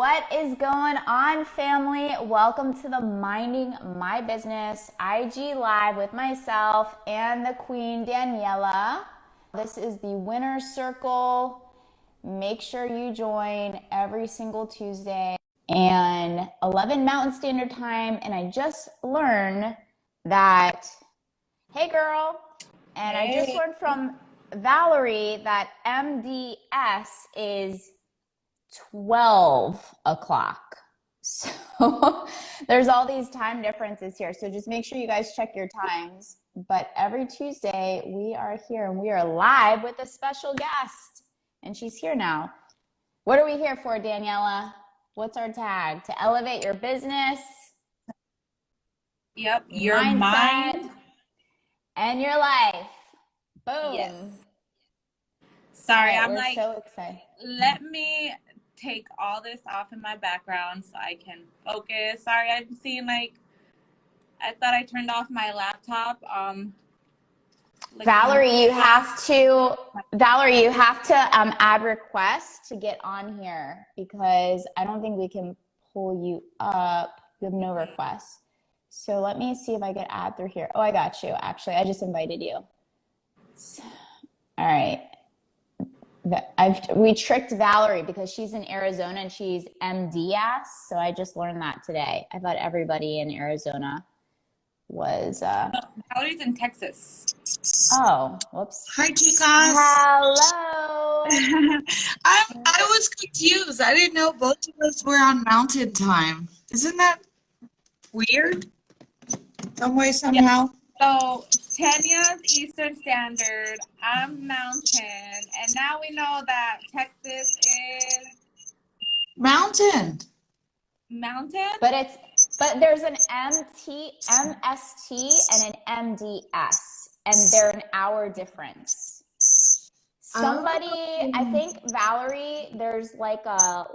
What is going on, family? Welcome to the Minding My Business IG Live with myself and the Queen Daniela. This is the Winner's Circle. Make sure you join every single Tuesday and 11 Mountain Standard Time. And I just learned that, hey girl, and I just learned from Valerie that MDS is 12 o'clock. So there's all these time differences here. So just make sure you guys check your times. But every Tuesday we are here and we are live with a special guest. And she's here now. What are we here for, Daniela? What's our tag? To elevate your business. Yep. Your mindset, mind and your life. Boom. Yes. Sorry, right, I'm we're like, so excited. let me take all this off in my background so I can focus. Sorry, I'm seeing I thought I turned off my laptop. Valerie, you have to add requests to get on here because I don't think we can pull you up. You have no requests. So let me see if I can add through here. Oh, I got you. Actually, I just invited you. All right. We tricked Valerie because she's in Arizona and she's MDS. So I just learned that today. I thought everybody in Arizona was. Valerie's in Texas. Oh, whoops. Hi, chicas. Hello. I was confused. I didn't know both of us were on Mountain Time. Isn't that weird? Some way, somehow. So Tanya's Eastern Standard, I'm Mountain, and now we know that Texas is Mountain. Mountain. But there's an MST and an MDS, and they're an hour difference. Somebody, I think Valerie, there's like a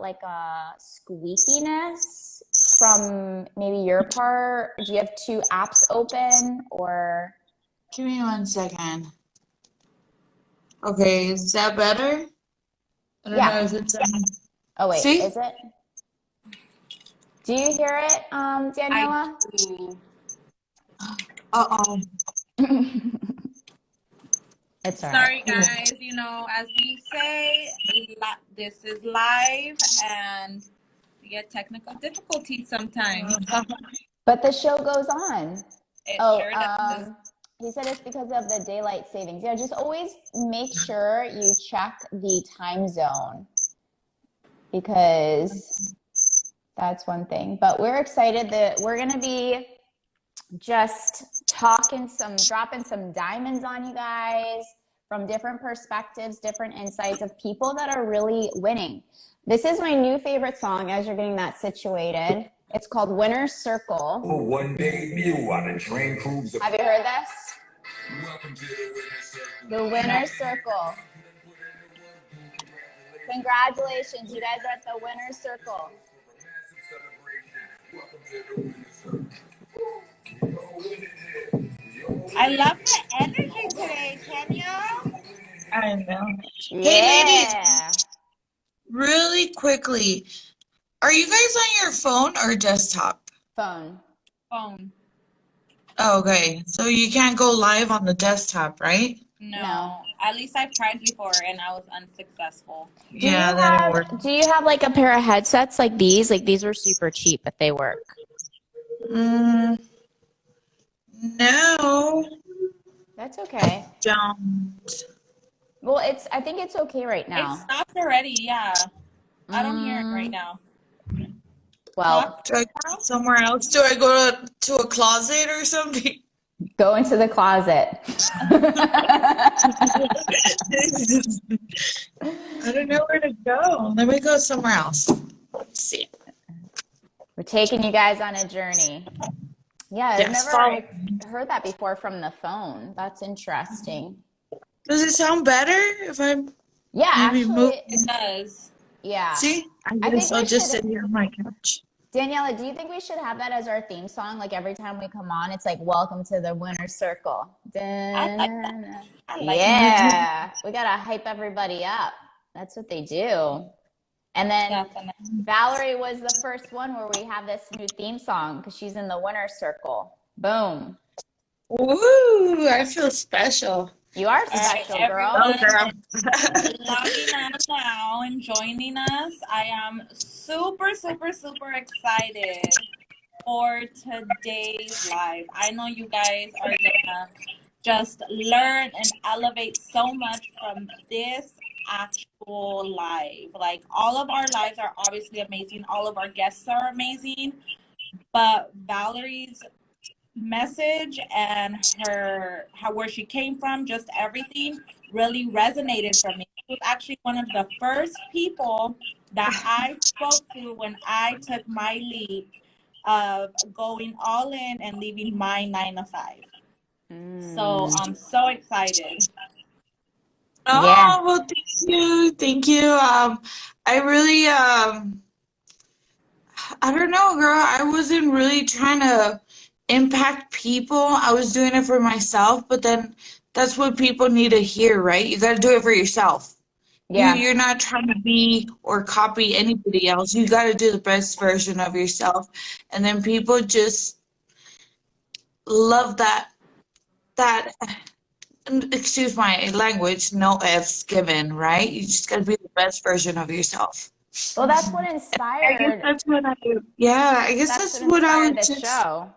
squeakiness from maybe your part. Do you have two apps open or? Give me 1 second. Okay, is that better? I don't know if it's. Oh wait, See? is it? Do you hear it, Daniela? I do. Uh-oh. It's all Sorry, right. guys. You know, as we say, this is live, and we get technical difficulties sometimes. But the show goes on. It sure does. He said it's because of the daylight savings. Yeah, just always make sure you check the time zone because that's one thing. But we're excited that we're going to be just dropping some diamonds on you guys from different perspectives, different insights of people that are really winning. This is my new favorite song as you're getting that situated. It's called Winner's Circle. Oh, one day you on a train cruise. Have you heard this? Welcome to The Winner's Circle. Congratulations, you guys are at the Winner's Circle. I love the energy today, Tanya. I know. Yeah. Hey, ladies, really quickly, are you guys on your phone or desktop? Phone. Oh, okay, so you can't go live on the desktop, right? No. At least I've tried before and I was unsuccessul. Yeah, that didn't work. Do you have like a pair of headsets like these? Like these were super cheap, but they work. No. That's okay. Don't. Well, I think it's okay right now. It stopped already, yeah. I don't hear it right now. Well, Do I go somewhere else? Do I go to a closet or something? go into the closet. I don't know where to go. Let me go somewhere else. Let's see. We're taking you guys on a journey. Yeah, I've never heard that before from the phone. That's interesting. Does it sound better if I Yeah, maybe move? actually, It does. yeah. See? I think guess I'll we just should- sit here on my couch. Daniela, do you think we should have that as our theme song? Like every time we come on, it's like, welcome to the Winner's Circle. I like that. I like Yeah, we got to hype everybody up. That's what they do. And then Definitely. Valerie was the first one where we have this new theme song because she's in the winner's circle. Boom. Woo! I feel special. You are All right, special, girl. Oh, everyone girl. logging on now and joining us. I am super, super, super excited for today's live. I know you guys are gonna just learn and elevate so much from this actual live. Like, all of our lives are obviously amazing, all of our guests are amazing, but Valerie's message and where she came from, just everything really resonated for me. She was actually one of the first people that I spoke to when I took my leap of going all in and leaving my 9 to 5. So I'm so excited. Yeah. Oh, well, thank you. Thank you. I really, I don't know, girl. I wasn't really trying to impact people. I was doing it for myself, but then that's what people need to hear, right? You got to do it for yourself. Yeah. You're not trying to be or copy anybody else. You got to do the best version of yourself. And then people just love that, and excuse my language, no F's given, right? You just got to be the best version of yourself. Well, that's what I guess inspired that's what I do. Yeah, I guess that's that's what what I inspired would this just. show,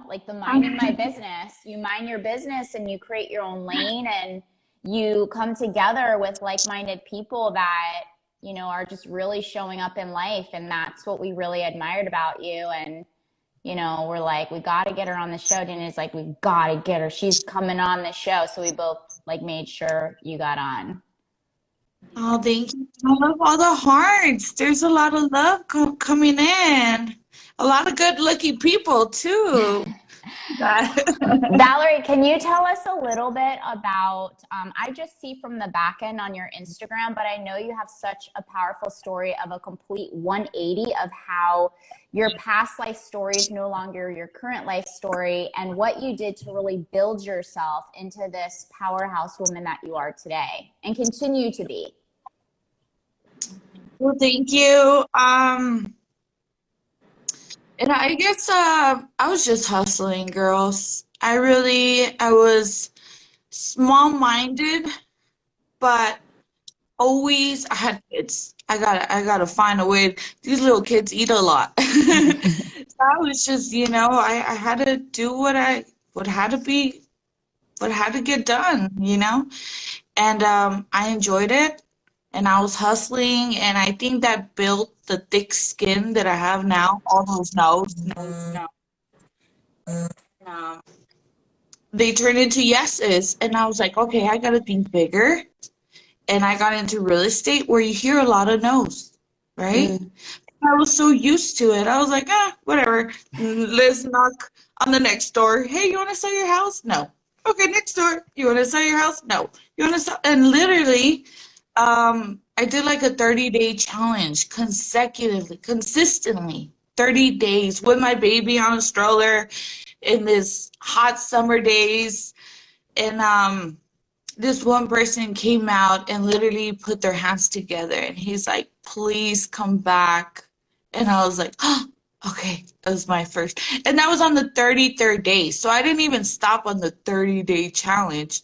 like the minding my business. You mind your business and you create your own lane and you come together with like-minded people that, are just really showing up in life. And that's what we really admired about you. And, we're like, we got to get her on the show. Dana's like, we got to get her. She's coming on the show. So we both like made sure you got on. Oh, thank you. I love all the hearts. There's a lot of love coming in. A lot of good-looking people too. Valerie, can you tell us a little bit about, I just see from the back end on your Instagram, but I know you have such a powerful story of a complete 180 of how your past life story is no longer your current life story and what you did to really build yourself into this powerhouse woman that you are today and continue to be. Well, thank you. And I guess I was just hustling, girls. I was small-minded, but always I had kids. I gotta find a way. These little kids eat a lot. So I was just, I had to do what had to be, what had to get done, And I enjoyed it, and I was hustling, and I think that built the thick skin that I have now. All those no's, um, they turned into yeses, and I was like, okay, I gotta think bigger. And I got into real estate where you hear a lot of no's, right? I was so used to it. I was like, whatever. Let's knock on the next door. Hey, you want to sell your house? No. Okay, next door. You want to sell your house? No. You want to sell? And literally, I did like a 30-day challenge consistently, 30 days with my baby on a stroller in this hot summer days. And this one person came out and literally put their hands together, and he's like, please come back. And I was like, oh, okay, that was my first. And that was on the 33rd day. So I didn't even stop on the 30-day challenge.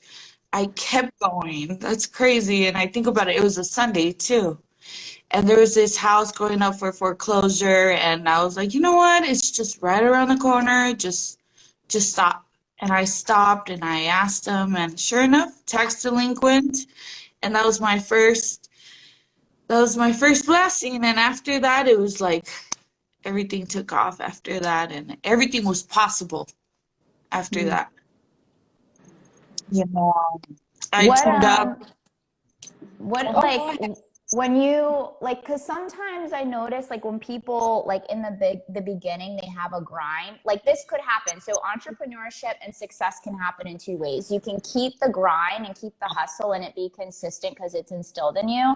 I kept going. That's crazy. And I think about it, it was a Sunday too. And there was this house going up for foreclosure. And I was like, you know what? It's just right around the corner. Just stop. And I stopped and I asked them, and sure enough, tax delinquent. And that was my first blessing. And after that, it was like everything took off after that, and everything was possible after that. I turned up. When you because sometimes I notice when people in the beginning they have a grind, this could happen. So entrepreneurship and success can happen in two ways. You can keep the grind and keep the hustle and it be consistent because it's instilled in you,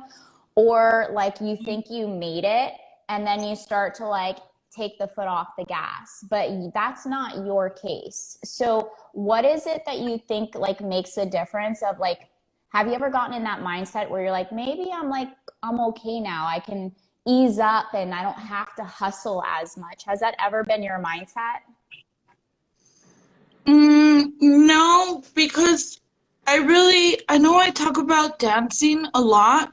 or you think you made it and then you start to take the foot off the gas, but that's not your case. So what is it that you think makes a difference of have you ever gotten in that mindset where you're maybe I'm okay now, I can ease up and I don't have to hustle as much. Has that ever been your mindset? No, because I know I talk about dancing a lot,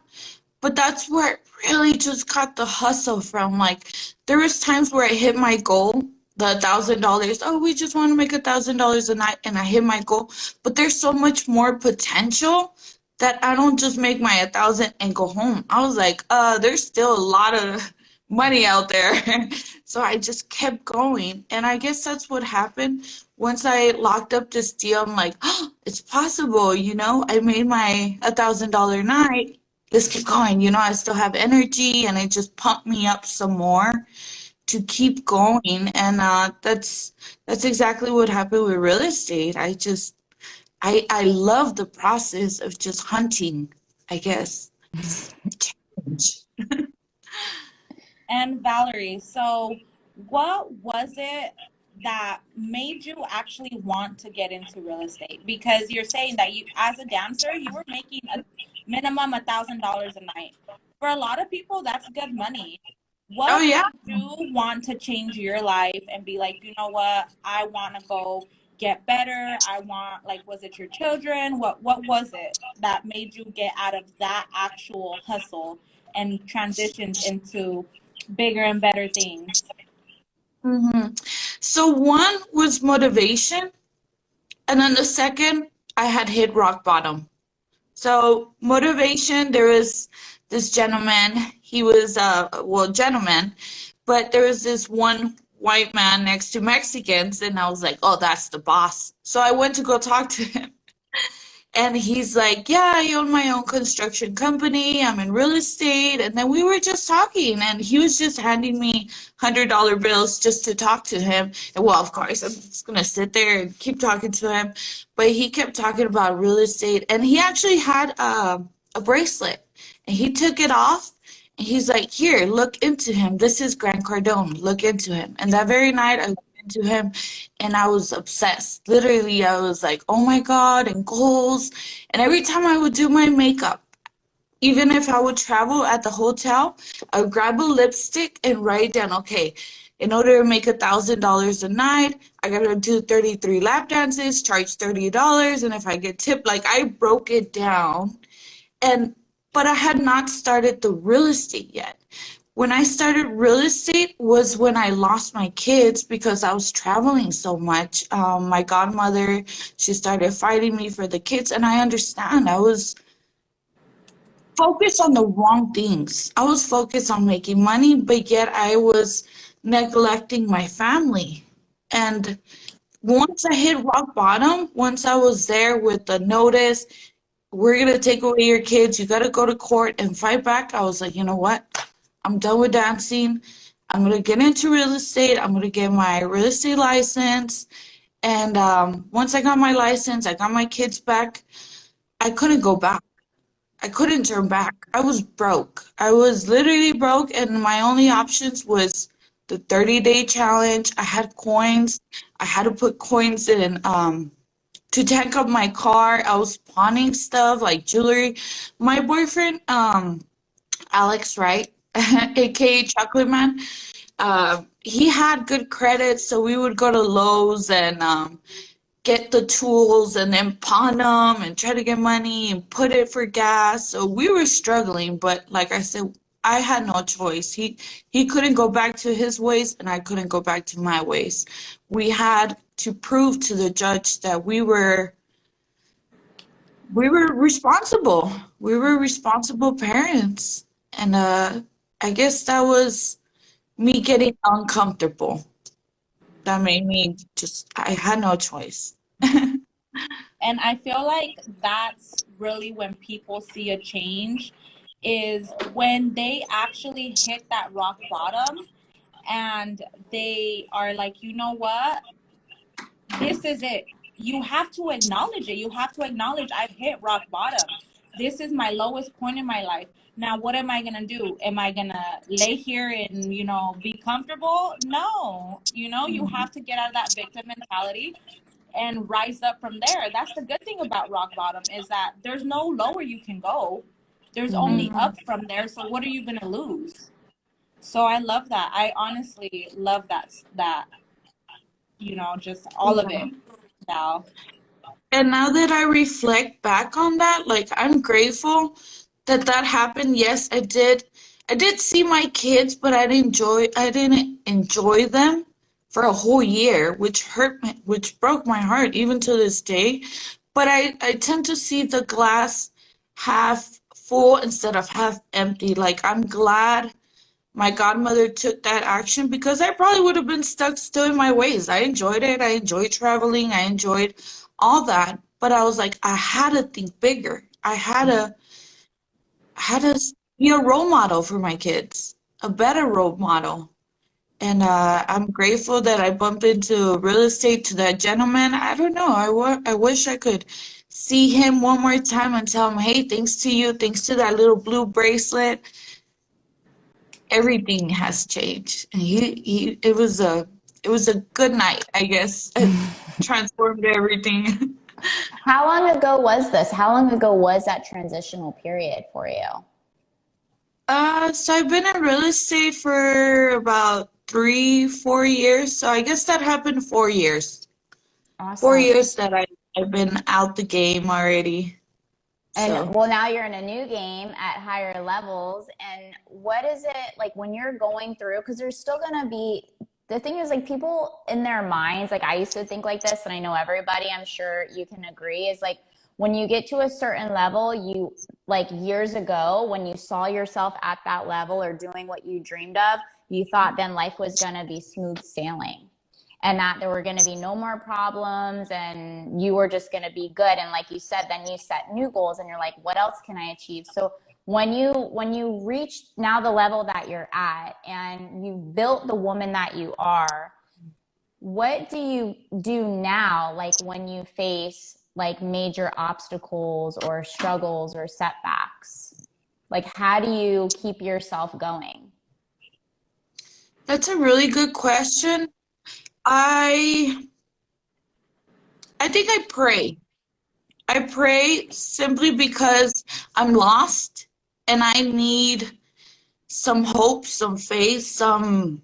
but that's where I really just got the hustle from. Like, there was times where I hit my goal, the $1,000. Oh, we just want to make $1,000 a night, and I hit my goal. But there's so much more potential that I don't just make my 1,000 and go home. I was like, there's still a lot of money out there. So I just kept going, and I guess that's what happened. Once I locked up this deal, I'm like, oh, it's possible, I made my $1,000 night. Let's keep going. I still have energy, and it just pumped me up some more to keep going. And that's exactly what happened with real estate. I love the process of just hunting, I guess. Challenge. And Valerie, so what was it that made you actually want to get into real estate? Because you're saying that you, as a dancer, you were making a minimum $1,000 a night. For a lot of people, that's good money. Oh What yeah. made you want to change your life and be like, you know what, I want to go get better? I want, like, was it your children? What was it that made you get out of that actual hustle and transitioned into bigger and better things? So one was motivation, and then the second, I had hit rock bottom. So motivation, there was this gentleman. He was gentleman, but there was this one white man next to Mexicans, and I was like, oh, that's the boss. So I went to go talk to him. And he's like, yeah, I own my own construction company. I'm in real estate. And then we were just talking, and he was just handing me $100 bills just to talk to him. And well, of course, I'm just going to sit there and keep talking to him. But he kept talking about real estate, and he actually had a bracelet, and he took it off. And he's like, here, look into him. This is Grant Cardone. Look into him. And that very night, I looked into him, and I was obsessed. Literally, I was like, oh my God, and goals. And every time I would do my makeup, even if I would travel at the hotel, I would grab a lipstick and write down, okay, in order to make $1,000 a night, I gotta do 33 lap dances, charge $30, and if I get tipped, like I broke it down. But I had not started the real estate yet. When I started real estate was when I lost my kids because I was traveling so much. My godmother, she started fighting me for the kids, and I understand. I was focused on the wrong things. I was focused on making money, but yet I was neglecting my family. And once I hit rock bottom, once I was there with the notice, we're going to take away your kids, you got to go to court and fight back, I was like, you know what? I'm done with dancing. I'm going to get into real estate. I'm going to get my real estate license. And once I got my license, I got my kids back. I couldn't go back. I couldn't turn back. I was broke. I was literally broke, and my only options was the 30-day challenge. I had coins. I had to put coins in to tank up my car. I was pawning stuff like jewelry. My boyfriend, Alex, right, aka Chocolate Man, he had good credit, so we would go to Lowe's and get the tools and then pawn them and try to get money and put it for gas. So we were struggling, but like I said, I had no choice. He couldn't go back to his ways, and I couldn't go back to my ways. We had to prove to the judge that we were responsible. We were responsible parents. And I guess that was me getting uncomfortable. That made me I had no choice. And I feel like that's really when people see a change, is when they actually hit that rock bottom and they are like, you know what? This is it. You have to acknowledge it. You have to acknowledge I've hit rock bottom. This is my lowest point in my life. Now, what am I going to do? Am I going to lay here and, be comfortable? No. You have to get out of that victim mentality and rise up from there. That's the good thing about rock bottom, is that there's no lower you can go. There's only up from there. So what are you going to lose? So I love that. I honestly love that, just all of it now. And now that I reflect back on that, like I'm grateful that that happened. Yes, I did. I did see my kids, but I didn't enjoy them for a whole year, which broke my heart even to this day. But I tend to see the glass half full instead of half empty. Like I'm glad my godmother took that action because I probably would have been stuck still in my ways. I enjoyed it. I enjoyed traveling. I enjoyed all that. But I was like, I had to think bigger. I had to be a role model for my kids, a better role model. And I'm grateful that I bumped into real estate to that gentleman. I don't know. I wish I could see him one more time and tell him, hey, thanks to you, thanks to that little blue bracelet, everything has changed. And it was a good night, I guess. It transformed everything. How long ago was this? How long ago was that transitional period for you? So I've been in real estate for about 3, 4 years. So I guess that happened 4 years. 4 years Awesome. that I've been out the game already. And So well, now you're in a new game at higher levels. And what is it like when you're going through? Because there's still going to be the thing is like people in their minds, like I used to think like this, and I know everybody, I'm sure you can agree, is like when you get to a certain level, you like years ago, when you saw yourself at that level or doing what you dreamed of, you thought then life was going to be smooth sailing and that there were going to be no more problems and you were just going to be good. And like you said, then you set new goals and you're like, what else can I achieve? So when you reach now the level that you're at and you've built the woman that you are, what do you do now, like when you face like major obstacles or struggles or setbacks? Like how do you keep yourself going? that's a really good question. I I think I pray. I pray simply because I'm lost and I need some hope, some faith, some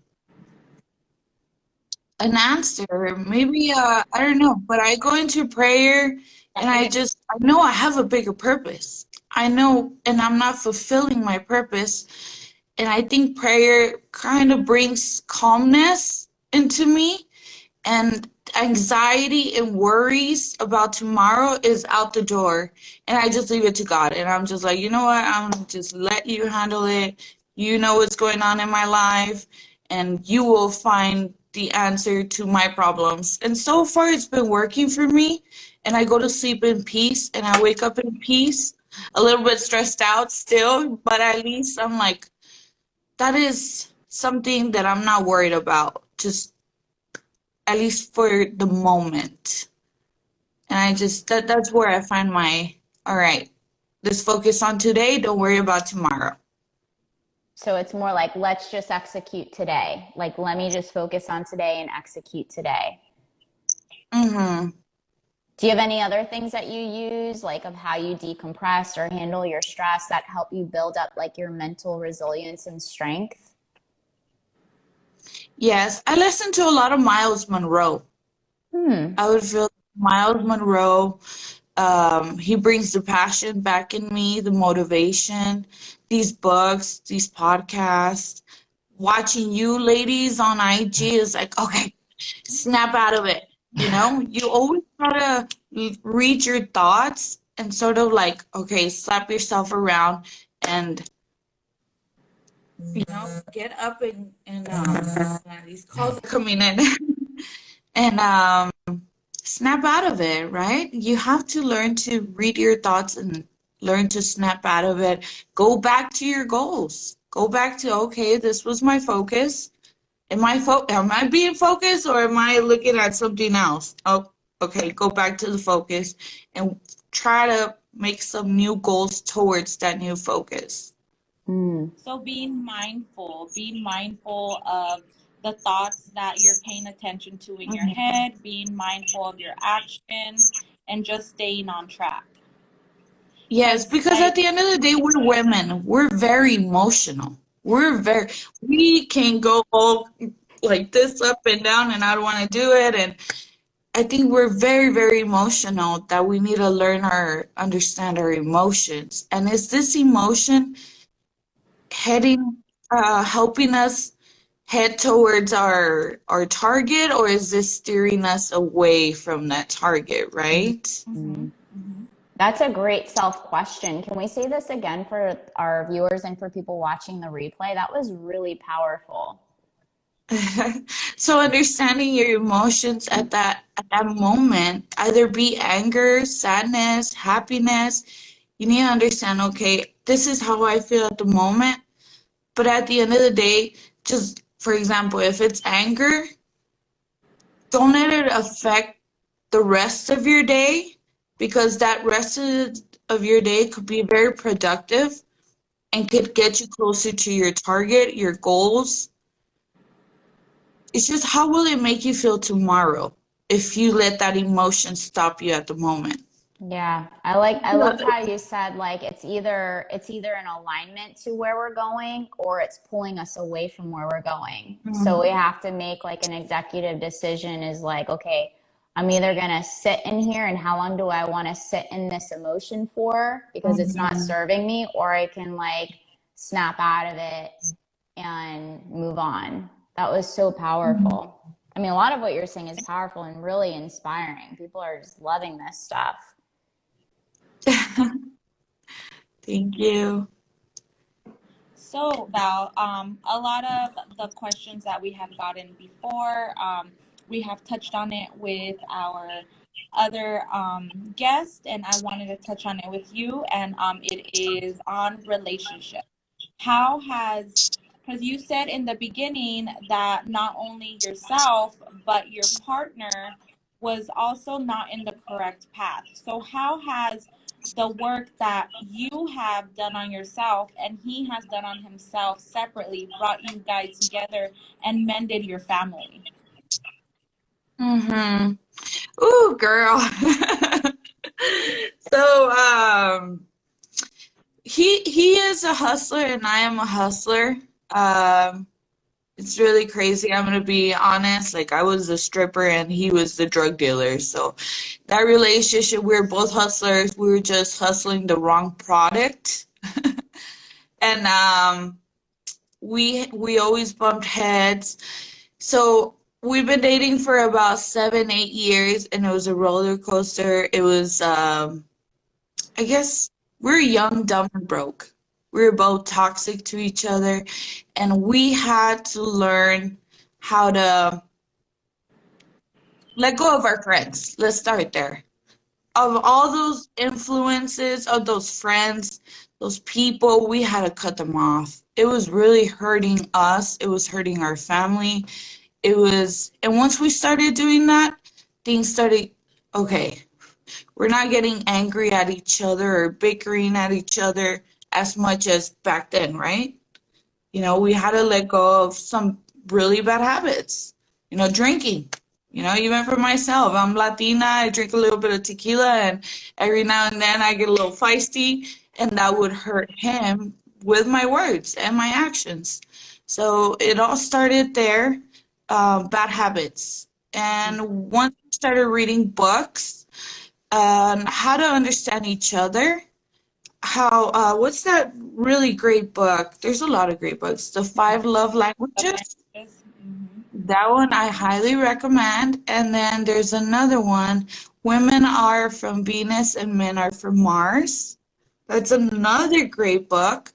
an answer. Maybe I don't know, but I go into prayer and I know I have a bigger purpose. I know and I'm not fulfilling my purpose. And I think prayer kind of brings calmness into me and anxiety and worries about tomorrow is out the door and I just leave it to God and I'm just like, you know what, I'm gonna just let you handle it. You know what's going on in my life and you will find the answer to my problems. And so far it's been working for me and I go to sleep in peace and I wake up in peace, a little bit stressed out still, but at least I'm like, that is something that I'm not worried about. Just at least for the moment. And I just that's where I find my all right, let's focus on today, don't worry about tomorrow. So it's more like, let's just execute today. Like, let me just focus on today and execute today. Mm-hmm. Do you have any other things that you use, like of how you decompress or handle your stress that help you build up like your mental resilience and strength? Yes, I listen to a lot of Miles Monroe. Hmm. I would feel Miles Monroe, he brings the passion back in me, the motivation, these books, these podcasts. Watching you ladies on IG is like, okay, snap out of it. You know, you always gotta read your thoughts and sort of like, okay, slap yourself around and, get up and these calls are coming in and snap out of it, right? You have to learn to read your thoughts and learn to snap out of it. Go back to your goals. Go back to, okay, this was my focus. Am I being focused or am I looking at something else? Oh, okay, go back to the focus and try to make some new goals towards that new focus. So being mindful of the thoughts that you're paying attention to in your head, being mindful of your actions, and just staying on track. Yes, because at the end of the day, we're women. We're very emotional. We can go all like this up and down, and I don't want to do it. And I think we're very, very emotional, that we need to understand our emotions. And is this emotion heading, helping us head towards our target, or is this steering us away from that target, right? That's a great self question. Can we say this again for our viewers and for people watching the replay? That was really powerful. So understanding your emotions at that moment, either be anger, sadness, happiness, you need to understand, okay, this is how I feel at the moment, but at the end of the day, just for example, if it's anger, don't let it affect the rest of your day, because that rest of your day could be very productive and could get you closer to your target, your goals. It's just, how will it make you feel tomorrow if you let that emotion stop you at the moment? Yeah, I loved how you said like it's either in alignment to where we're going, or it's pulling us away from where we're going. So we have to make like an executive decision, is like, okay, I'm either gonna sit in here, and how long do I want to sit in this emotion for, because it's not serving me, or I can like snap out of it and move on. That was so powerful. I mean, a lot of what you're saying is powerful and really inspiring. People are just loving this stuff. Thank you. So, Val, a lot of the questions that we have gotten before, we have touched on it with our other guest, and I wanted to touch on it with you, and it is on relationship. How has, because you said in the beginning that not only yourself, but your partner was also not in the correct path. So how has the work that you have done on yourself and he has done on himself separately brought you guys together and mended your family? Ooh, girl. So, he is a hustler and I am a hustler. It's really crazy. I'm gonna be honest. Like, I was the stripper and he was the drug dealer. So that relationship, we were both hustlers. We were just hustling the wrong product. And we always bumped heads. So we've been dating for about 7, 8 years, and it was a roller coaster. It was I guess we're young, dumb, and broke. We were both toxic to each other, and we had to learn how to let go of our friends. Let's start there. Of all those influences, of those friends, those people, we had to cut them off. It was really hurting us. It was hurting our family. And once we started doing that, things started, okay, we're not getting angry at each other or bickering at each other as much as back then, right? You know, we had to let go of some really bad habits. You know, drinking. You know, even for myself, I'm Latina, I drink a little bit of tequila, and every now and then I get a little feisty, and that would hurt him with my words and my actions. So it all started there, bad habits. And once we started reading books on how to understand each other, what's that really great book? There's a lot of great books. The 5 Love Languages. That one I highly recommend. And then there's another one, Women Are from Venus and Men Are from Mars. That's another great book.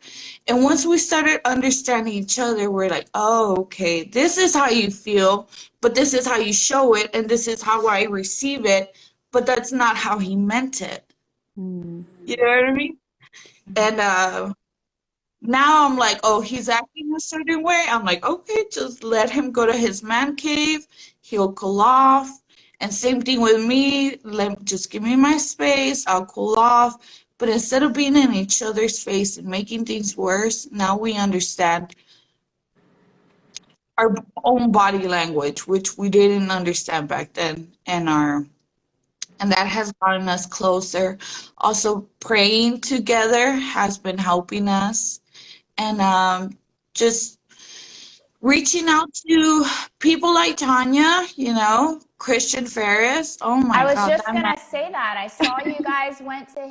And once we started understanding each other, we're like, oh, okay, this is how you feel, but this is how you show it, and this is how I receive it, but that's not how he meant it. You know what I mean? And now I'm like, oh, he's acting a certain way. I'm like, okay, just let him go to his man cave. He'll cool off. And same thing with me. Just give me my space. I'll cool off. But instead of being in each other's face and making things worse, now we understand our own body language, which we didn't understand back then, and that has gotten us closer. Also, praying together has been helping us. And just reaching out to people like Tanya, Christian Ferris. Oh I my was God, just that man. gonna say that. I saw you guys went to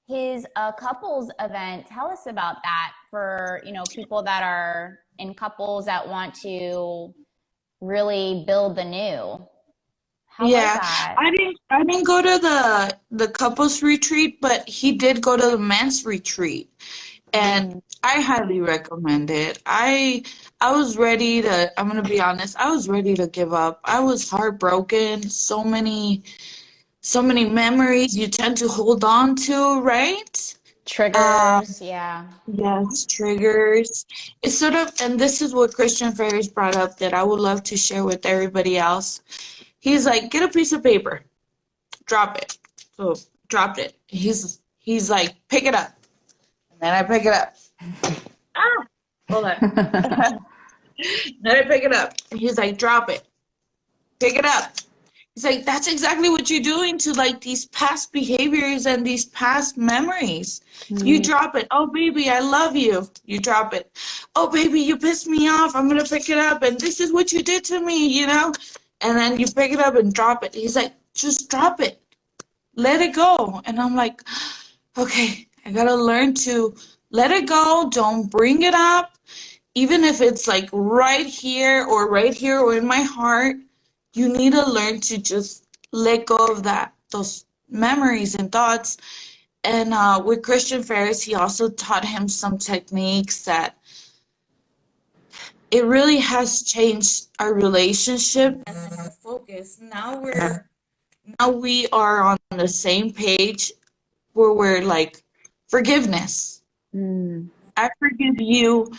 his couples event. Tell us about that for, people that are in couples that want to really build the new. How was Yeah, that? I didn't go to the couples retreat, but he did go to the men's retreat, and I highly recommend it. I was ready to, I'm gonna be honest, I was ready to give up. I was heartbroken. So many memories you tend to hold on to, right? Triggers, yeah. Yes, triggers. It's sort of, and this is what Christian Ferris brought up that I would love to share with everybody else. He's like, get a piece of paper, drop it. So dropped it. He's like, pick it up. And then I pick it up. Ah, hold on. Then I pick it up. He's like, drop it. Pick it up. He's like, that's exactly what you're doing to like these past behaviors and these past memories. You drop it. Oh, baby, I love you. You drop it. Oh, baby, you pissed me off. I'm going to pick it up. And this is what you did to me, And then you pick it up and drop it. He's like, just drop it. Let it go. And I'm like, okay, I got to learn to let it go. Don't bring it up. Even if it's like right here or in my heart, you need to learn to just let go of those memories and thoughts. And with Christian Ferris, he also taught him some techniques that it really has changed our relationship and our focus. Now we are on the same page where we're like, forgiveness. I forgive you,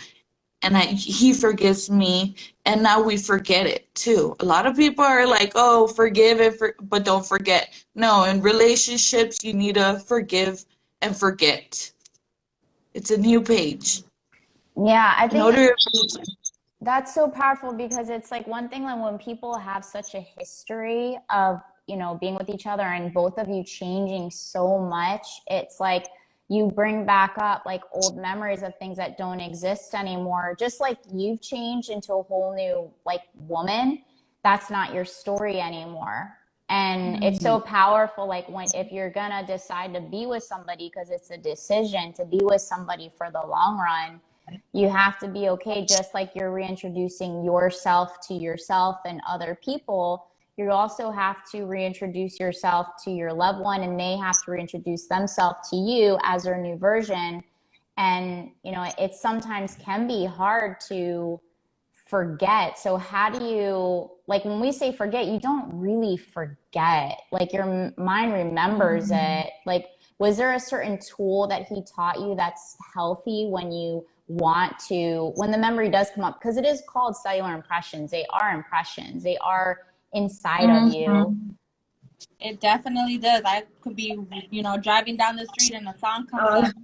and he forgives me, and now we forget it too. A lot of people are like, oh, forgive it, but don't forget. No, in relationships, you need to forgive and forget. It's a new page. Yeah, I In think order, that's so powerful because it's like one thing like when people have such a history of, being with each other and both of you changing so much, it's like you bring back up like old memories of things that don't exist anymore. Just like you've changed into a whole new like woman, that's not your story anymore. And it's so powerful, like when if you're gonna decide to be with somebody, because it's a decision to be with somebody for the long run, you have to be okay, just like you're reintroducing yourself to yourself and other people. You also have to reintroduce yourself to your loved one, and they have to reintroduce themselves to you as their new version. And, it sometimes can be hard to forget. So how do you, like when we say forget, you don't really forget. Like your mind remembers it. Like, was there a certain tool that he taught you that's healthy when you when the memory does come up? Because it is called cellular impressions. They are impressions. They are inside of you. It definitely does. I could be, driving down the street and a song comes up.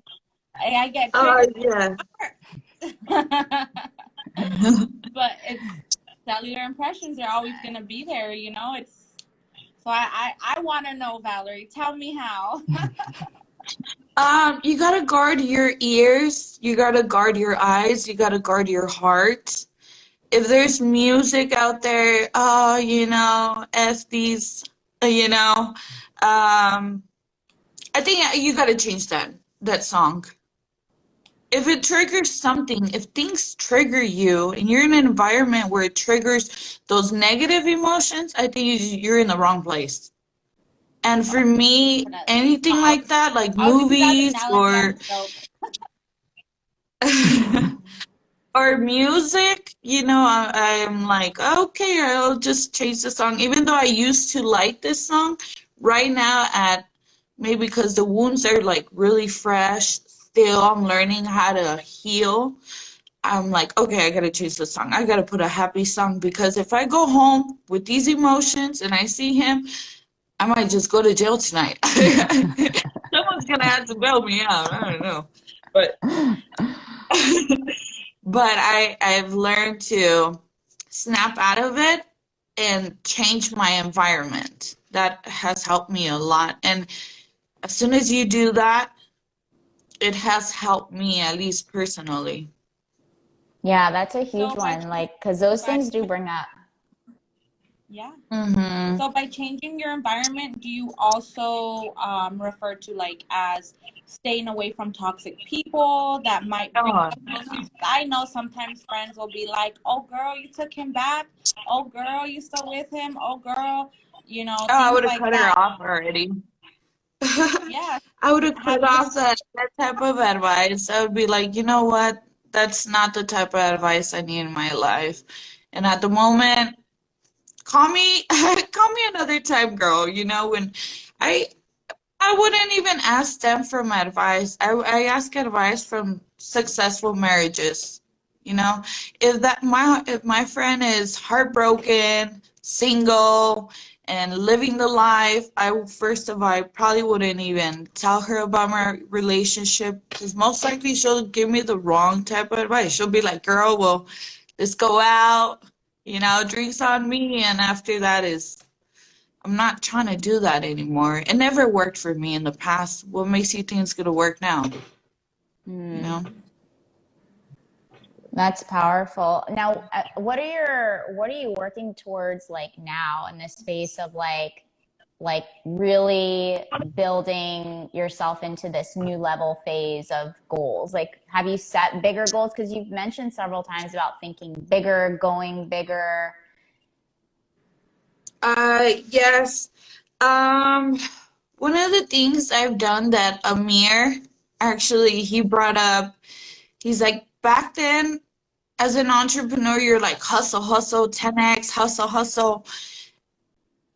I get triggered. yeah. But it's cellular impressions are always going to be there, it's so I want to know, Valerie, tell me how. You gotta guard your ears, you gotta guard your eyes, you gotta guard your heart. If there's music out there, F these, I think you gotta change that song. If it triggers something, if things trigger you and you're in an environment where it triggers those negative emotions, I think you're in the wrong place. And for me, anything like that, like movies or or music, I'm like, okay, I'll just change the song. Even though I used to like this song, right now maybe because the wounds are like really fresh, still I'm learning how to heal. I'm like, okay, I gotta change the song. I gotta put a happy song because if I go home with these emotions and I see him, I might just go to jail tonight. Someone's gonna have to bail me out. I don't know, but but I've learned to snap out of it and change my environment. That has helped me a lot. And as soon as you do that, it has helped me, at least personally. Yeah, that's a So huge by one. Like, because those by things do bring up. yeah. Mm-hmm. So by changing your environment, do you also refer to like as staying away from toxic people that might bring Oh, up those things? I know sometimes friends will be like, "Oh girl, you took him back. Oh girl, you still with him. Oh girl, I things would have like cut her that." off already. Yeah. I would have Have cut you off that type of advice. I would be like, you know what? That's not the type of advice I need in my life. And at the moment, call me call me another time, girl. When I I wouldn't even ask them for my advice. I ask advice from successful marriages. You know, if my friend is heartbroken, single, and living the life, I first of all, I probably wouldn't even tell her about my relationship because most likely she'll give me the wrong type of advice. She'll be like, "Girl, well, let's go out, drinks on me," and after that is I'm not trying to do that anymore. It never worked for me in the past. What makes you think it's gonna work now? You Hmm. know? That's powerful. Now, what are you working towards like now in this space of like really building yourself into this new level phase of goals? Like, have you set bigger goals? Because you've mentioned several times about thinking bigger, going bigger. Yes. Um, One of the things I've done that Amir actually he brought up, he's like, back then as an entrepreneur, you're like hustle, hustle, 10x, hustle, hustle.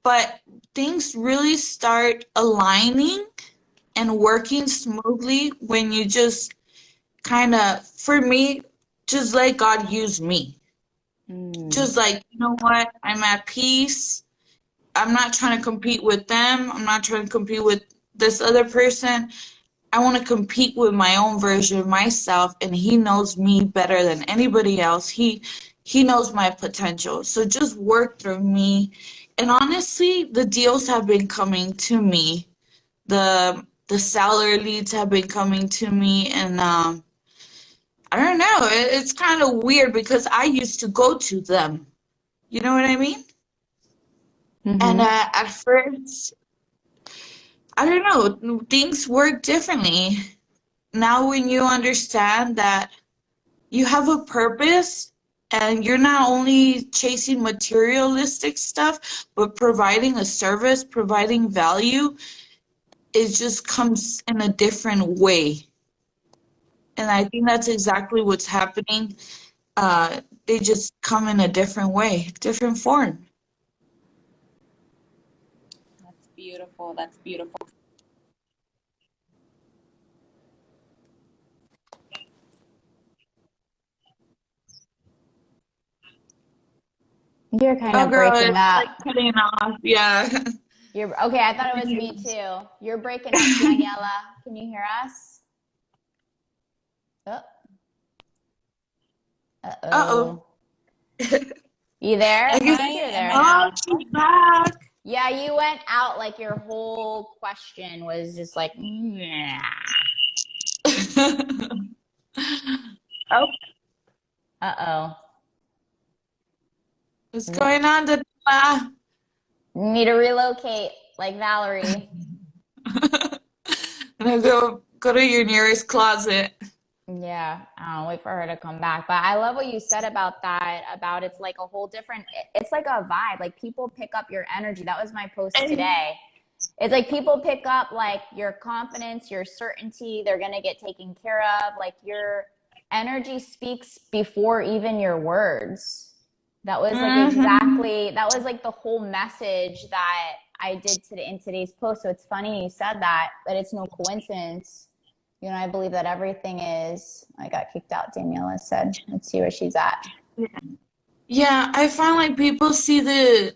But things really start aligning and working smoothly when you just kind of, for me, just let God use me. Mm. Just like, you know what? I'm at peace. I'm not trying to compete with them. I'm not trying to compete with this other person. I want to compete with my own version of myself, and he knows me better than anybody else. He knows my potential. So just work through me. And honestly, the deals have been coming to me. The seller leads have been coming to me, and I don't know. It's kind of weird because I used to go to them. You know what I mean? And Mm-hmm. at first, I don't know, things work differently. Now, when you understand that you have a purpose and you're not only chasing materialistic stuff, but providing a service, providing value, it just comes in a different way. And I think that's exactly what's happening. They just come in a different way, different form. That's beautiful. That's beautiful. You're kind Oh, of girl, breaking it's up. like cutting off. Yeah. You're okay. I thought it was me too. You're breaking up, Daniela. Can you hear us? Oh, Uh-oh. uh-oh. You there? I I guess. think you're Am there I Oh, now. now? she's back. Yeah, you went out like your whole question was just like, yeah. Oh, Uh-oh. what's N- going on, Daniela? Need to relocate like Valerie. I'm gonna go to your nearest closet. Yeah, I'll wait for her to come back. But I love what you said about that, about it's like a whole different, it's like a vibe. Like people pick up your energy. That was my post today. It's like people pick up like your confidence, your certainty, they're going to get taken care of. Like your energy speaks before even your words. That was like Mm-hmm. exactly, that was like the whole message that I did today in today's post. So it's funny you said that, but it's no coincidence. I believe that everything is, I got kicked out, Daniela said. Let's see where she's at. Yeah, I find like people see the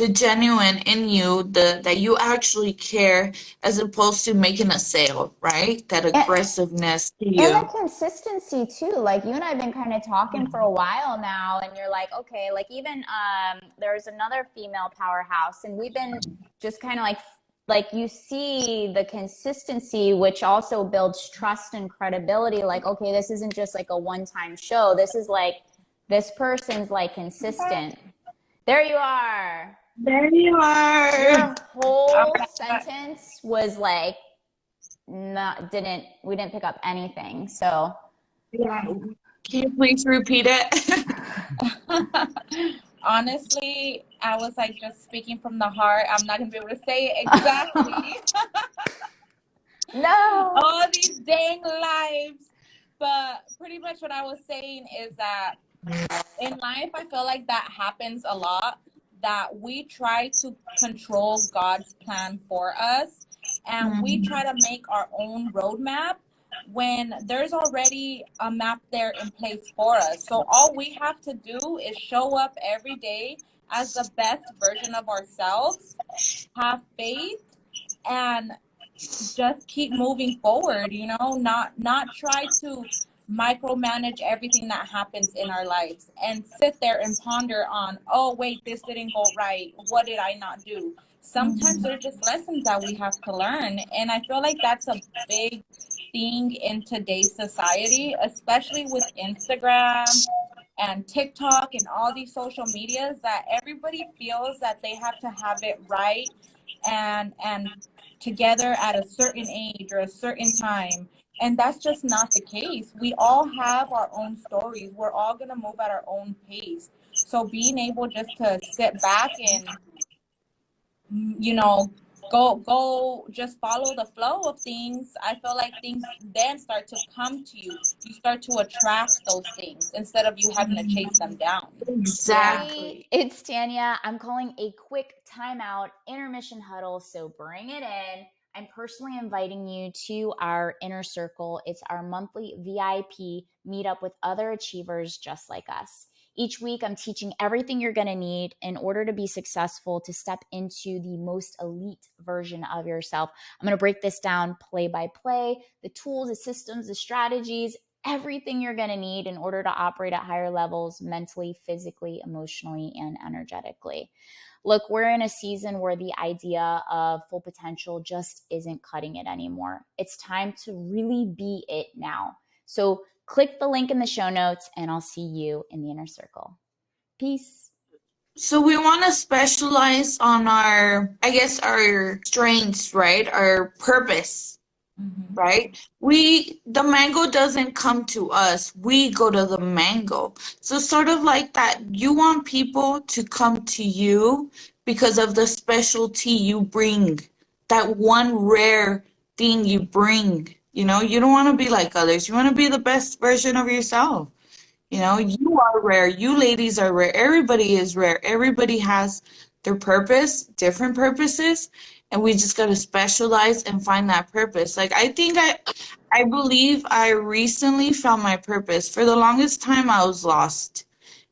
genuine in you, the that you actually care, as opposed to making a sale, right? That And, aggressiveness to And the you. consistency too. Like you and I have been kind of talking for a while now, and you're like, okay, like even there's another female powerhouse, and we've been just kind of like like you see the consistency, which also builds trust and credibility. Like, okay, this isn't just like a one-time show. This is like, this person's like consistent. There you are. There you are. Your whole sentence was like, we didn't pick up anything. So Yeah. Can you please repeat it? Honestly, I was like just speaking from the heart. I'm not gonna be able to say it exactly. no. All these dang lives. But pretty much what I was saying is that in life, I feel like that happens a lot, that we try to control God's plan for us, and we try to make our own roadmap when there's already a map there in place for us. So all we have to do is show up every day as the best version of ourselves, have faith, and just keep moving forward, you know, not try to micromanage everything that happens in our lives and sit there and ponder on, oh wait, this didn't go right, what did I not do? Sometimes there's just lessons that we have to learn, and I feel like that's a big thing in today's society, especially with Instagram and TikTok and all these social medias, that everybody feels that they have to have it right and together at a certain age or a certain time. And that's just not the case. We all have our own stories. We're all going to move at our own pace. So being able just to sit back and, you know, go just follow the flow of things, I feel like things then start to come to you. You start to attract those things instead of you having to chase them down. Exactly. It's Tanya. I'm calling a quick timeout intermission huddle, so bring it in. I'm personally inviting you to our inner circle. It's our monthly VIP meetup with other achievers just like us. Each week, I'm teaching everything you're going to need in order to be successful, to step into the most elite version of yourself. I'm going to break this down play by play, the tools, the systems, the strategies, everything you're going to need in order to operate at higher levels mentally, physically, emotionally, and energetically. Look, we're in a season where the idea of full potential just isn't cutting it anymore. It's time to really be it now. So click the link in the show notes and I'll see you in the inner circle. Peace. So we want to specialize on our, I guess, our strengths, right? Our purpose, right? The mango doesn't come to us. We go to the mango. So sort of like that, you want people to come to you because of the specialty you bring, that one rare thing you bring. You know, you don't want to be like others. You want to be the best version of yourself. You know, you are rare. You ladies are rare. Everybody is rare. Everybody has their purpose, different purposes, and we just got to specialize and find that purpose. Like I believe I recently found my purpose. For the longest time, I was lost,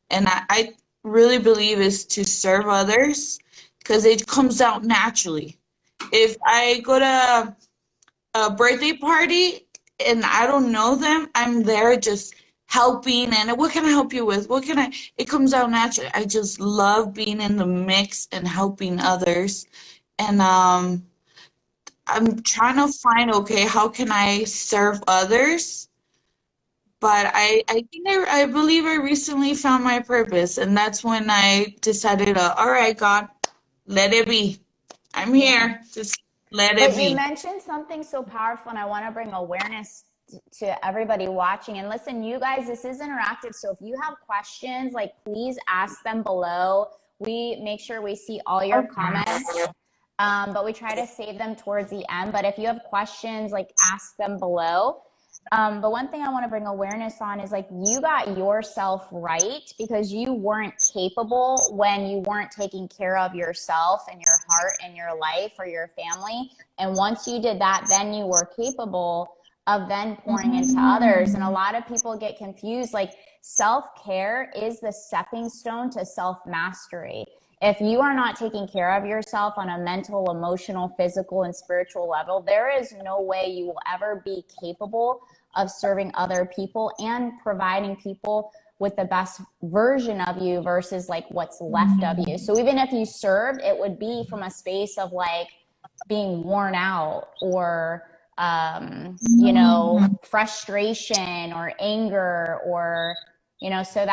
and I really believe is to serve others because it comes out naturally. If I go to a birthday party and I don't know them, I'm there just helping and what can I help you with? It comes out naturally. I just love being in the mix and helping others. And I'm trying to find, okay, how can I serve others? But I believe I recently found my purpose, and that's when I decided, all right, God, let it be. I'm here. Just let it But you be. mentioned something so powerful, and I want to bring awareness to everybody watching. And listen, you guys, this is interactive. So if you have questions, like please ask them below. We make sure we see all your comments, but we try to save them towards the end. But if you have questions, like ask them below. But one thing I want to bring awareness on is like you got yourself right because you weren't capable when you weren't taking care of yourself and your heart and your life or your family. And once you did that, then you were capable of then pouring into others. And a lot of people get confused. Like self-care is the stepping stone to self-mastery. If you are not taking care of yourself on a mental, emotional, physical, and spiritual level, there is no way you will ever be capable of serving other people and providing people with the best version of you versus like what's left of you. So even if you served, it would be from a space of like, being worn out or, you know, frustration or anger or, you know, so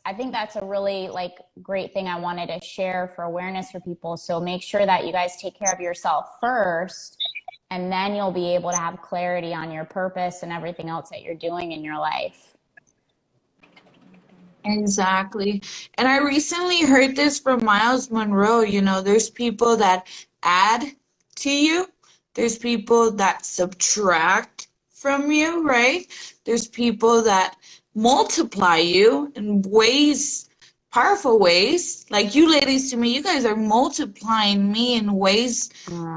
I think that's a really like great thing I wanted to share for awareness for people. So make sure that you guys take care of yourself first, and then you'll be able to have clarity on your purpose and everything else that you're doing in your life. Exactly. And I recently heard this from Miles Monroe. You know, there's people that add to you, there's people that subtract from you, right? There's people that multiply you in ways, powerful ways. Like you ladies to me, you guys are multiplying me in ways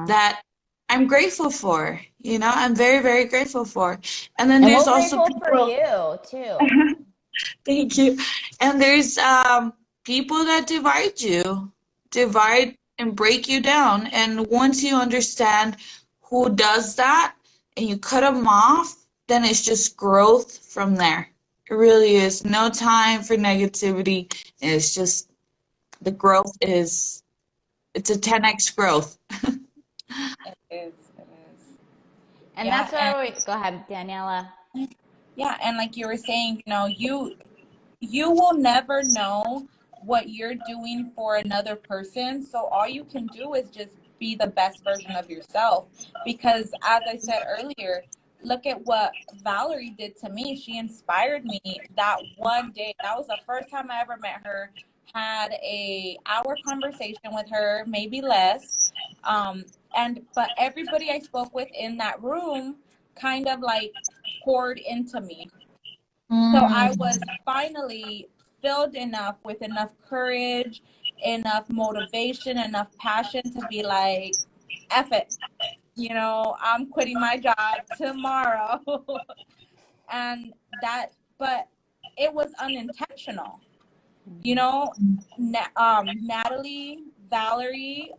that I'm grateful for. You know, I'm very, very grateful for. And then And there's we're also grateful for people. you too. Thank you. And there's people that divide and break you down. And once you understand who does that and you cut them off, then it's just growth from there. It really is no time for negativity. It's just the growth it's a 10x growth. It is. It is. And Yeah, that's what and go ahead, Daniela. yeah, and like you were saying, you know, you will never know what you're doing for another person. So all you can do is just be the best version of yourself. Because as I said earlier, look at what Valerie did to me. She inspired me that one day. That was the first time I ever met her. Had a hour conversation with her, maybe less. But everybody I spoke with in that room kind of like poured into me. So I was finally filled enough with enough courage, enough motivation, enough passion to be like, F it, you know, I'm quitting my job tomorrow. And that, but it was unintentional, you know. Natalie, Valerie,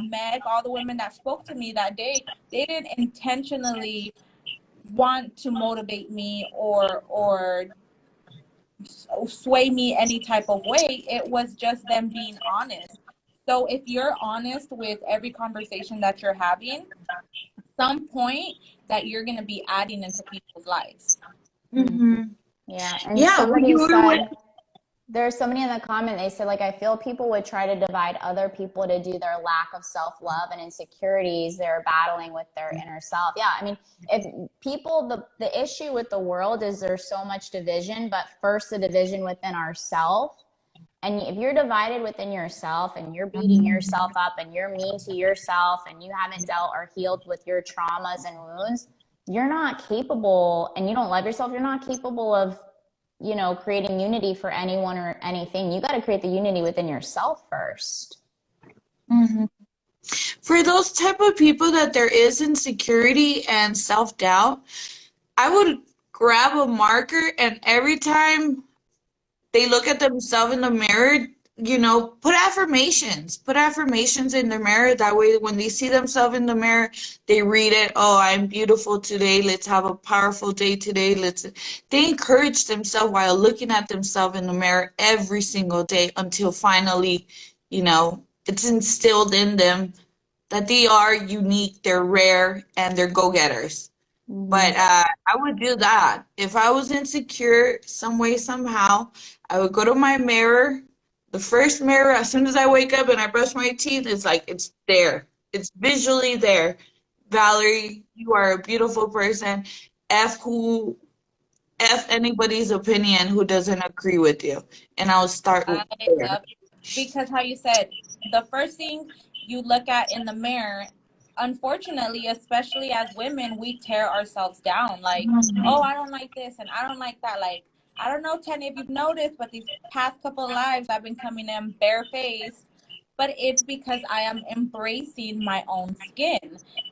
Meg, all the women that spoke to me that day, they didn't intentionally want to motivate me or sway me any type of way. It was just them being honest. So if you're honest with every conversation that you're having, some point that you're going to be adding into people's lives. Mm-hmm. Yeah. And Yeah, well, somebody you were with. said, there's somebody in the comment, they said, like, I feel people would try to divide other people to do their lack of self-love and insecurities they're battling with their inner self. Yeah, I mean, if people, the issue with the world is there's so much division, but first the division within ourself. And if you're divided within yourself and you're beating yourself up and you're mean to yourself and you haven't dealt or healed with your traumas and wounds, you're not capable, and you don't love yourself, you're not capable of, you know, creating unity for anyone or anything. You got to create the unity within yourself first. Mm-hmm. For those type of people that there is insecurity and self-doubt, I would grab a marker and every time they look at themselves in the mirror, you know, put affirmations. Put affirmations in the mirror. That way, when they see themselves in the mirror, they read it. Oh, I'm beautiful today. Let's have a powerful day today. They encourage themselves while looking at themselves in the mirror every single day until finally, you know, it's instilled in them that they are unique, they're rare, and they're go-getters. But I would do that. If I was insecure some way, somehow, I would go to my mirror. The first mirror, as soon as I wake up and I brush my teeth, it's like it's there. It's visually there. Valerie, you are a beautiful person. F anybody's opinion who doesn't agree with you. And I'll start I there. love it. Because how you said, the first thing you look at in the mirror, unfortunately, especially as women, we tear ourselves down. Like, oh, I don't like this and I don't like that. Like, I don't know, Tanya, if you've noticed, but these past couple of lives, I've been coming in barefaced. But it's because I am embracing my own skin.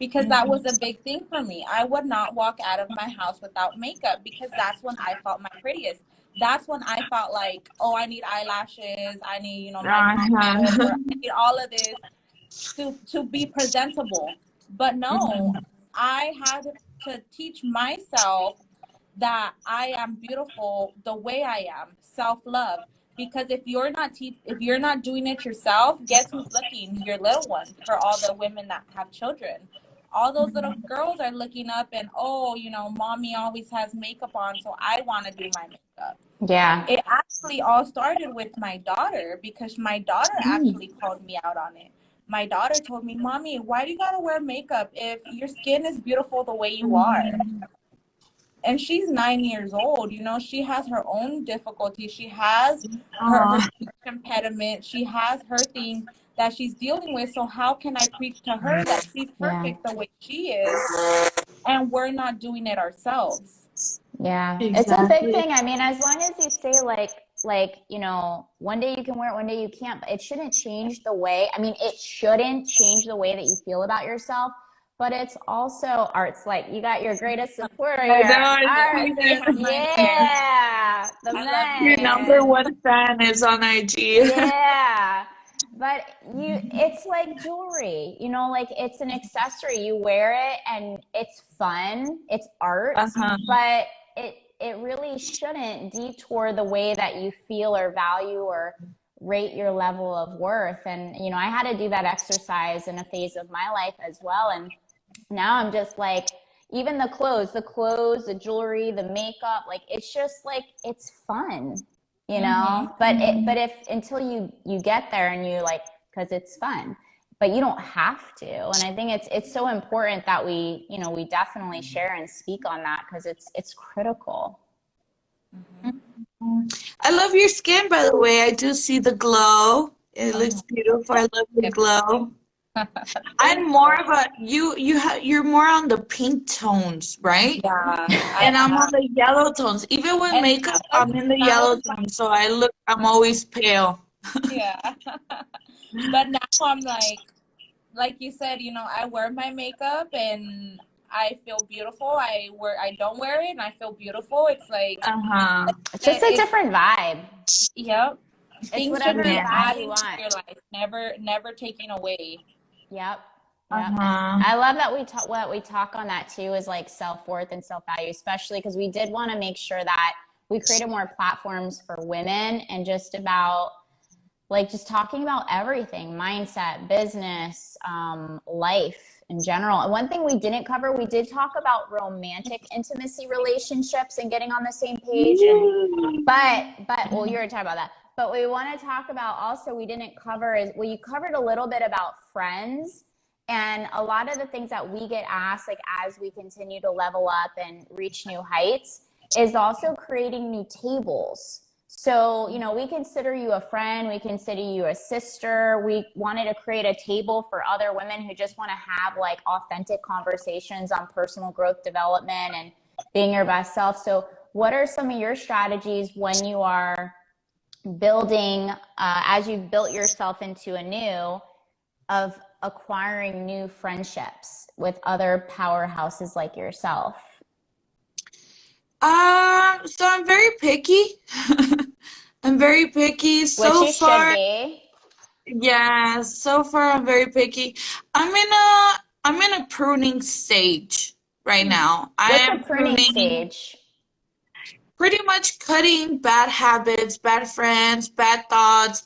Because that was a big thing for me. I would not walk out of my house without makeup because that's when I felt my prettiest. That's when I felt like, oh, I need eyelashes. I need, you know, my Uh-huh. I need all of this to be presentable. But no, I had to teach myself that I am beautiful the way I am, self-love. Because if you're not doing it yourself, guess who's looking? Your little ones. For all the women that have children, all those little girls are looking up and, oh, you know, mommy always has makeup on, so I want to do my makeup. Yeah. It actually all started with my daughter, because my daughter actually called me out on it. My daughter told me, Mommy, why do you gotta wear makeup if your skin is beautiful the way you are? And she's 9 years old. You know, she has her own difficulties. She has her speech impediment. She has her thing that she's dealing with. So how can I preach to her that she's perfect the way she is, and we're not doing it ourselves? Yeah. Exactly. It's a big thing. I mean, as long as you say like, you know, one day you can wear it, one day you can't, but it shouldn't change the way, I mean, it shouldn't change the way that you feel about yourself, but it's also art's like, you got your greatest supporter I here. know, Art. Yeah. The your number man. one fan is on IG. Yeah. But it's like jewelry, you know, like it's an accessory. You wear it and it's fun, it's art, but it really shouldn't detour the way that you feel or value or rate your level of worth. And, you know, I had to do that exercise in a phase of my life as well. And now I'm just like, even the clothes, the jewelry, the makeup, like it's just like, it's fun, you know, but if until you get there and you like, because it's fun, but you don't have to. And I think it's so important that we, you know, we definitely share and speak on that, because it's critical. I love your skin, by the way. I do see the glow. It looks beautiful. I love the glow. I'm more of a you're more on the pink tones, right? Yeah. And I'm on the yellow tones. Even with makeup, I'm in the yellow tones, so I'm always pale. Yeah. But now I'm like you said, you know, I wear my makeup and I feel beautiful. I don't wear it and I feel beautiful. It's like It's just a different vibe. Yep. Things should whatever be vibe adding you to want. your life, never taking away. Yep. I love that we talk on that too, is like self-worth and self-value, especially because we did want to make sure that we created more platforms for women and just about like just talking about everything, mindset, business, life in general. And one thing we didn't cover, we did talk about romantic intimacy relationships and getting on the same page. But well, you were talking about that. But we want to talk about also, we didn't cover is, well, you covered a little bit about friends, and a lot of the things that we get asked, like as we continue to level up and reach new heights, is also creating new tables. So, you know, we consider you a friend, we consider you a sister. We wanted to create a table for other women who just want to have like authentic conversations on personal growth development and being your best self. So what are some of your strategies when you are building, as you've built yourself into a new, of acquiring new friendships with other powerhouses like yourself? So I'm very picky. I'm very picky. So Which you far, should be. yeah, so far I'm very picky. I'm in a pruning stage right now. I What's am a pruning stage? pretty much cutting bad habits, bad friends, bad thoughts,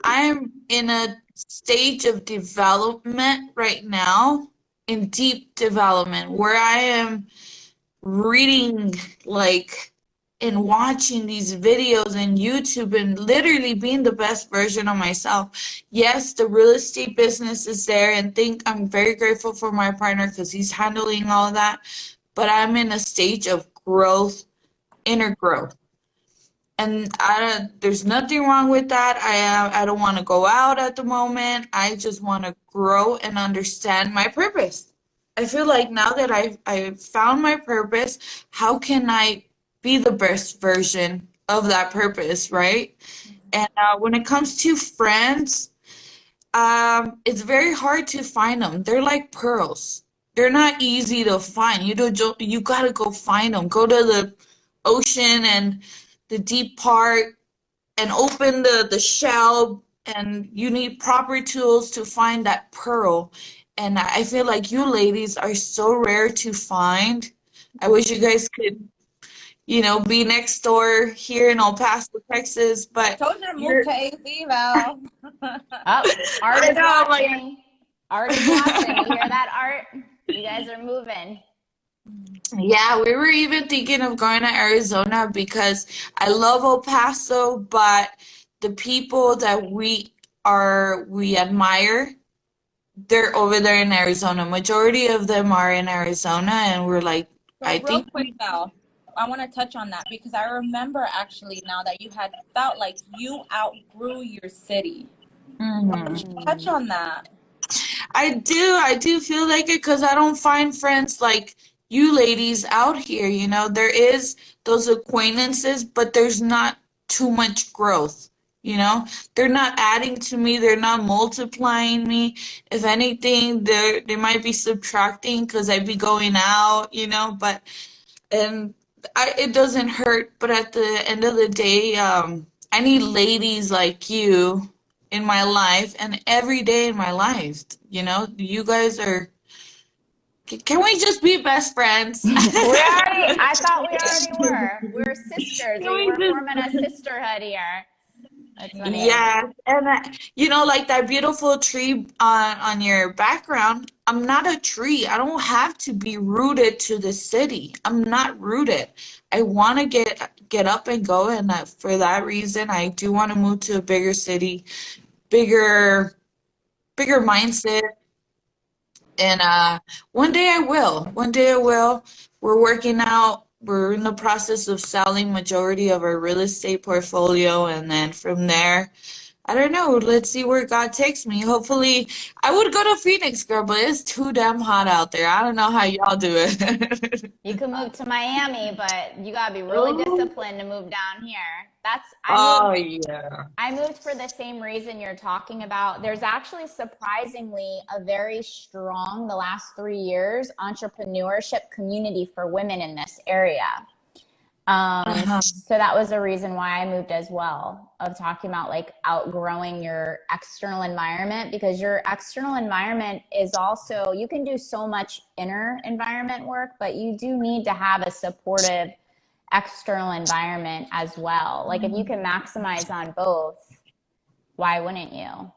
I'm in a stage of development right now, in deep development, where I am reading like and watching these videos on YouTube and literally being the best version of myself. Yes, the real estate business is there, and I'm very grateful for my partner because he's handling all of that. But I'm in a stage of growth, inner growth. And there's nothing wrong with that. I don't want to go out at the moment. I just want to grow and understand my purpose. I feel like now that I've found my purpose, how can I be the best version of that purpose, right? And when it comes to friends, it's very hard to find them. They're like pearls. They're not easy to find. You gotta go find them. Go to the ocean and the deep part and open the shell, and you need proper tools to find that pearl. And I feel like you ladies are so rare to find. I wish you guys be next door here in El Paso, Texas. I But told you to move you're, to AC, Val. Oh, Art I is know, I'm like, watching. Art is watching. You hear that, Art? You guys are moving. yeah, we were even thinking of going to Arizona because I love El Paso, but the people that we admire, they're over there in Arizona. Majority of them are in Arizona, and we're like, I So real think. quick, Val, I want to touch on that because I remember actually now that you had felt like you outgrew your city. Touch on that. I do feel like it because I don't find friends like you ladies out here. There is those acquaintances, but there's not too much growth. They're not adding to me, they're not multiplying me. If anything, they might be subtracting because I be going out, but and it doesn't hurt, but at the end of the day, I need ladies like you in my life and every day in my life. You guys are. Can we just be best friends? I thought we already were. We're sisters. Can we We're just forming a sisterhood here. That's funny. Yeah, and like that beautiful tree on your background. I'm not a tree. I don't have to be rooted to the city. I'm not rooted. I want to get up and go, and for that reason, I do want to move to a bigger city, bigger bigger mindset, and one day I will. One day I will. We're working out. We're in the process of selling majority of our real estate portfolio, and then from there. I don't know. Let's see where God takes me. Hopefully, I would go to Phoenix, girl, but it's too damn hot out there. I don't know how y'all do it. You can move to Miami, but you gotta be really Oh, disciplined to move down here. I oh moved yeah. I moved for the same reason you're talking about. There's actually surprisingly a very strong, the last 3 years, entrepreneurship community for women in this area. Uh-huh. So that was a reason why I moved as well, of talking about like outgrowing your external environment, because your external environment is also, you can do so much inner environment work, but you do need to have a supportive external environment as well. Like if you can maximize on both, why wouldn't you?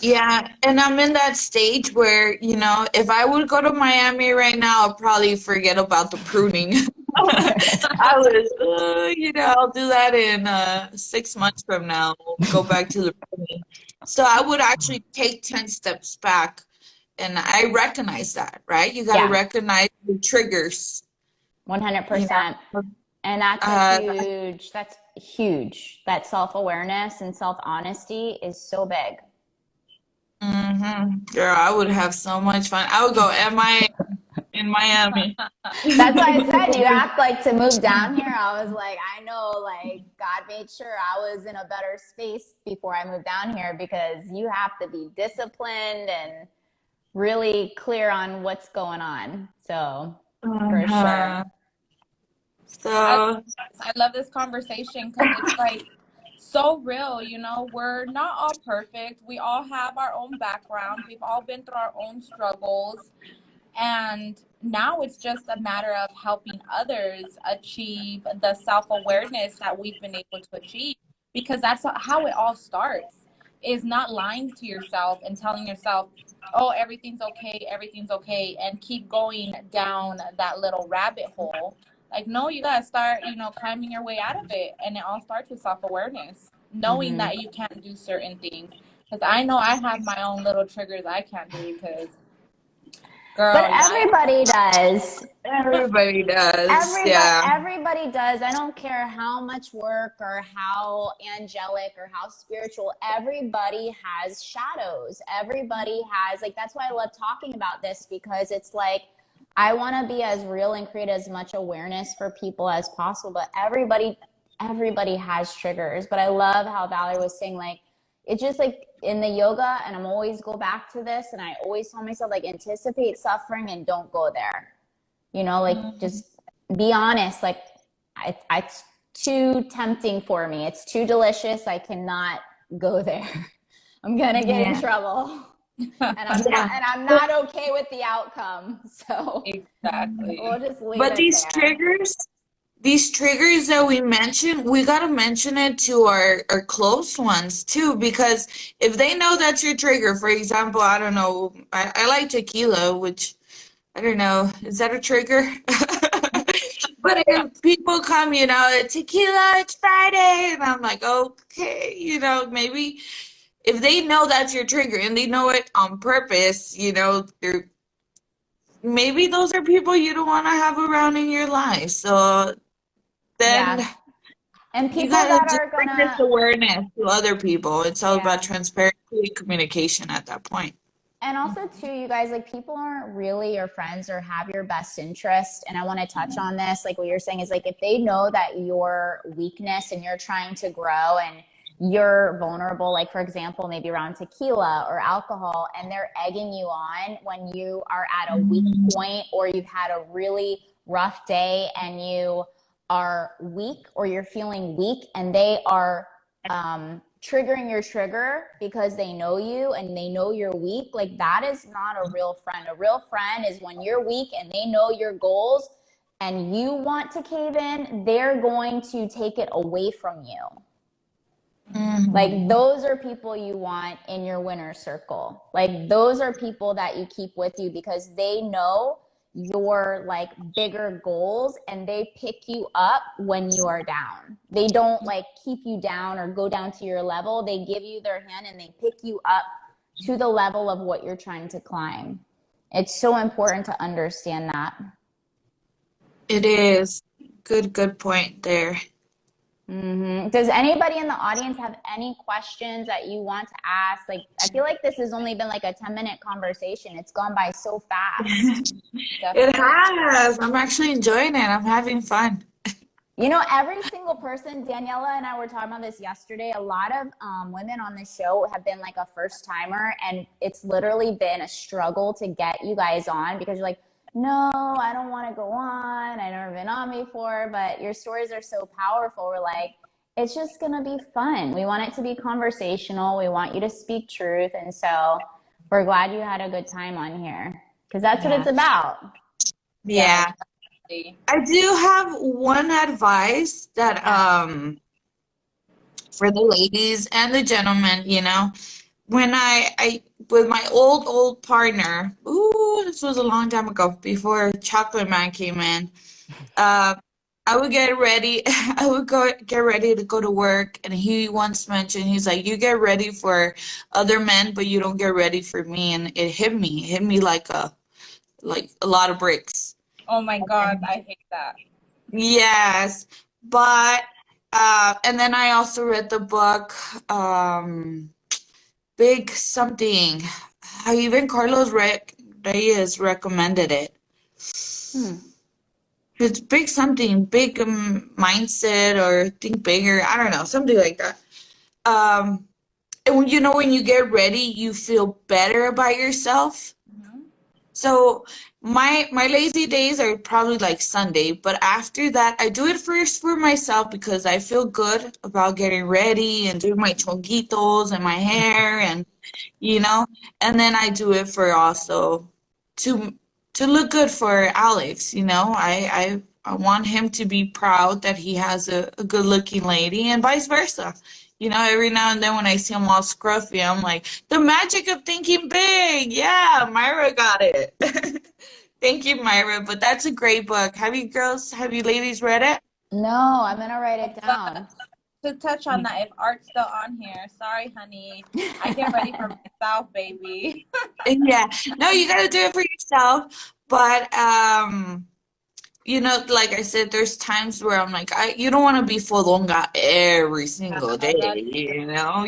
Yeah, and I'm in that stage where, if I would go to Miami right now, I'll probably forget about the pruning. I would, I'll do that in 6 months from now. Go back to the pruning. So I would actually take 10 steps back, and I recognize that, right? You got to Yeah, recognize the triggers. You 100%. know, And that's uh, that's huge. That self-awareness and self-honesty is so big. Girl, I would have so much fun. I would go in Miami. That's why I said you have like to move down here. I was like, I know like God made sure I was in a better space before I moved down here, because you have to be disciplined and really clear on what's going on. So for sure. Uh-huh. I So, I love this conversation because it's like so real, you know. We're not all perfect. We all have our own backgrounds. We've all been through our own struggles. And now it's just a matter of helping others achieve the self-awareness that we've been able to achieve, because that's how it all starts, is not lying to yourself and telling yourself, oh, everything's okay, and keep going down that little rabbit hole. Like, no, you gotta start, climbing your way out of it. And it all starts with self-awareness, knowing Mm-hmm. that you can't do certain things. Because I know I have my own little triggers I can't do because, But girl, yeah. everybody does. everybody does. Yeah. Everybody does. I don't care how much work or how angelic or how spiritual. Everybody has shadows. Everybody has, like, that's why I love talking about this, because it's like I want to be as real and create as much awareness for people as possible. But everybody has triggers. But I love how Valerie was saying, like, it's just like in the yoga, and I'm always go back to this, and I always tell myself, like, anticipate suffering and don't go there. Like, just be honest. Like, it's too tempting for me. It's too delicious. I cannot go there. I'm gonna get in Yeah. trouble, and Yeah. I'm not okay with the outcome. So Exactly. we'll just leave But it these there. triggers, these triggers that we mention, we got to mention it to our close ones too, because if they know that's your trigger, for example, I don't know, I like tequila, which I don't know, is that a trigger? But if people come, tequila, it's Friday, and I'm like, okay, maybe if they know that's your trigger and they know it on purpose, they're maybe those are people you don't want to have around in your life. So then Yeah. And you people gotta that just are bring this gonna, awareness to other people. It's all about yeah. transparency, communication at that point. And also, too, you guys, like, people aren't really your friends or have your best interest. And I want to touch on this. Like, what you're saying is, like, if they know that your weakness and you're trying to grow and you're vulnerable, like, for example, maybe around tequila or alcohol, and they're egging you on when you are at a weak point or you've had a really rough day and you are weak or you're feeling weak and they are triggering your trigger because they know you and they know you're weak, like that is not a real friend. A real friend is when you're weak and they know your goals and you want to cave in, they're going to take it away from you. Like those are people you want in your winner circle. Like those are people that you keep with you because they know your like bigger goals and they pick you up when you are down. They don't like keep you down or go down to your level. They give you their hand and they pick you up to the level of what you're trying to climb. It's so important to understand that. It is. Good point there. Does anybody in the audience have any questions that you want to ask? Like, I feel like this has only been like a 10-minute conversation. It's gone by so fast. It has. I'm actually enjoying it. I'm having fun. You know, every single person, Daniela and I were talking about this yesterday. A lot of women on the show have been like a first timer, and it's literally been a struggle to get you guys on because you're like, no, I don't want to go on. I've never been on before, but your stories are so powerful. We're like, it's just going to be fun. We want it to be conversational. We want you to speak truth. And so we're glad you had a good time on here because that's what it's about. Yeah. I do have one advice that for the ladies and the gentlemen, when I with my old partner, this was a long time ago before Chocolate Man came in. I would get ready. I would get ready to go to work, and he once mentioned, he's like, "You get ready for other men, but you don't get ready for me." And it hit me. It hit me like a lot of bricks. Oh my God, I hate that. Yes, but and then I also read the book, Big Something. Even Carlos Reyes recommended it. It's Big Something, Big Mindset, or Think Bigger. I don't know, something like that. And when you get ready, you feel better about yourself. So my lazy days are probably like Sunday, but after that, I do it first for myself because I feel good about getting ready and doing my chonguitos and my hair and and then I do it for also to look good for Alex. I want him to be proud that he has a good looking lady and vice versa. Every now and then when I see him all scruffy, I'm like, the magic of thinking big. Yeah, Myra got it. Thank you, Myra. But that's a great book. Have you ladies read it? No, I'm going to write it down. To touch on that, if Art's still on here, sorry, honey. I get ready for myself, baby. Yeah. No, you got to do it for yourself. But, like I said, there's times where I'm like, you don't want to be fodonga every single day,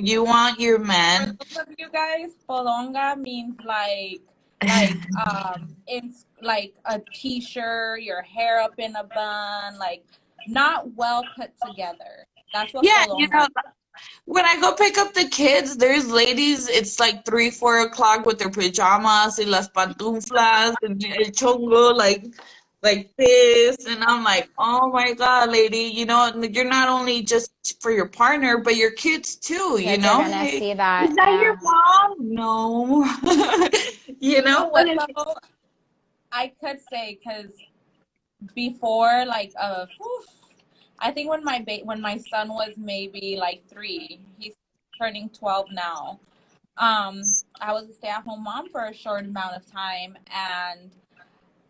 You want your man. For those of you guys, polonga means like it's like a t-shirt, your hair up in a bun, like not well put together. That's what polonga is. When I go pick up the kids, there's ladies, it's like 3, 4 o'clock with their pajamas and las pantuflas and el chongo, like this, and I'm like, oh my God, lady, you're not only just for your partner, but your kids too, Kids are gonna see that. Is that your mom? No. You know what, I could say, because before, like, I think when my son was maybe like 3, he's turning 12 now. I was a stay-at-home mom for a short amount of time, and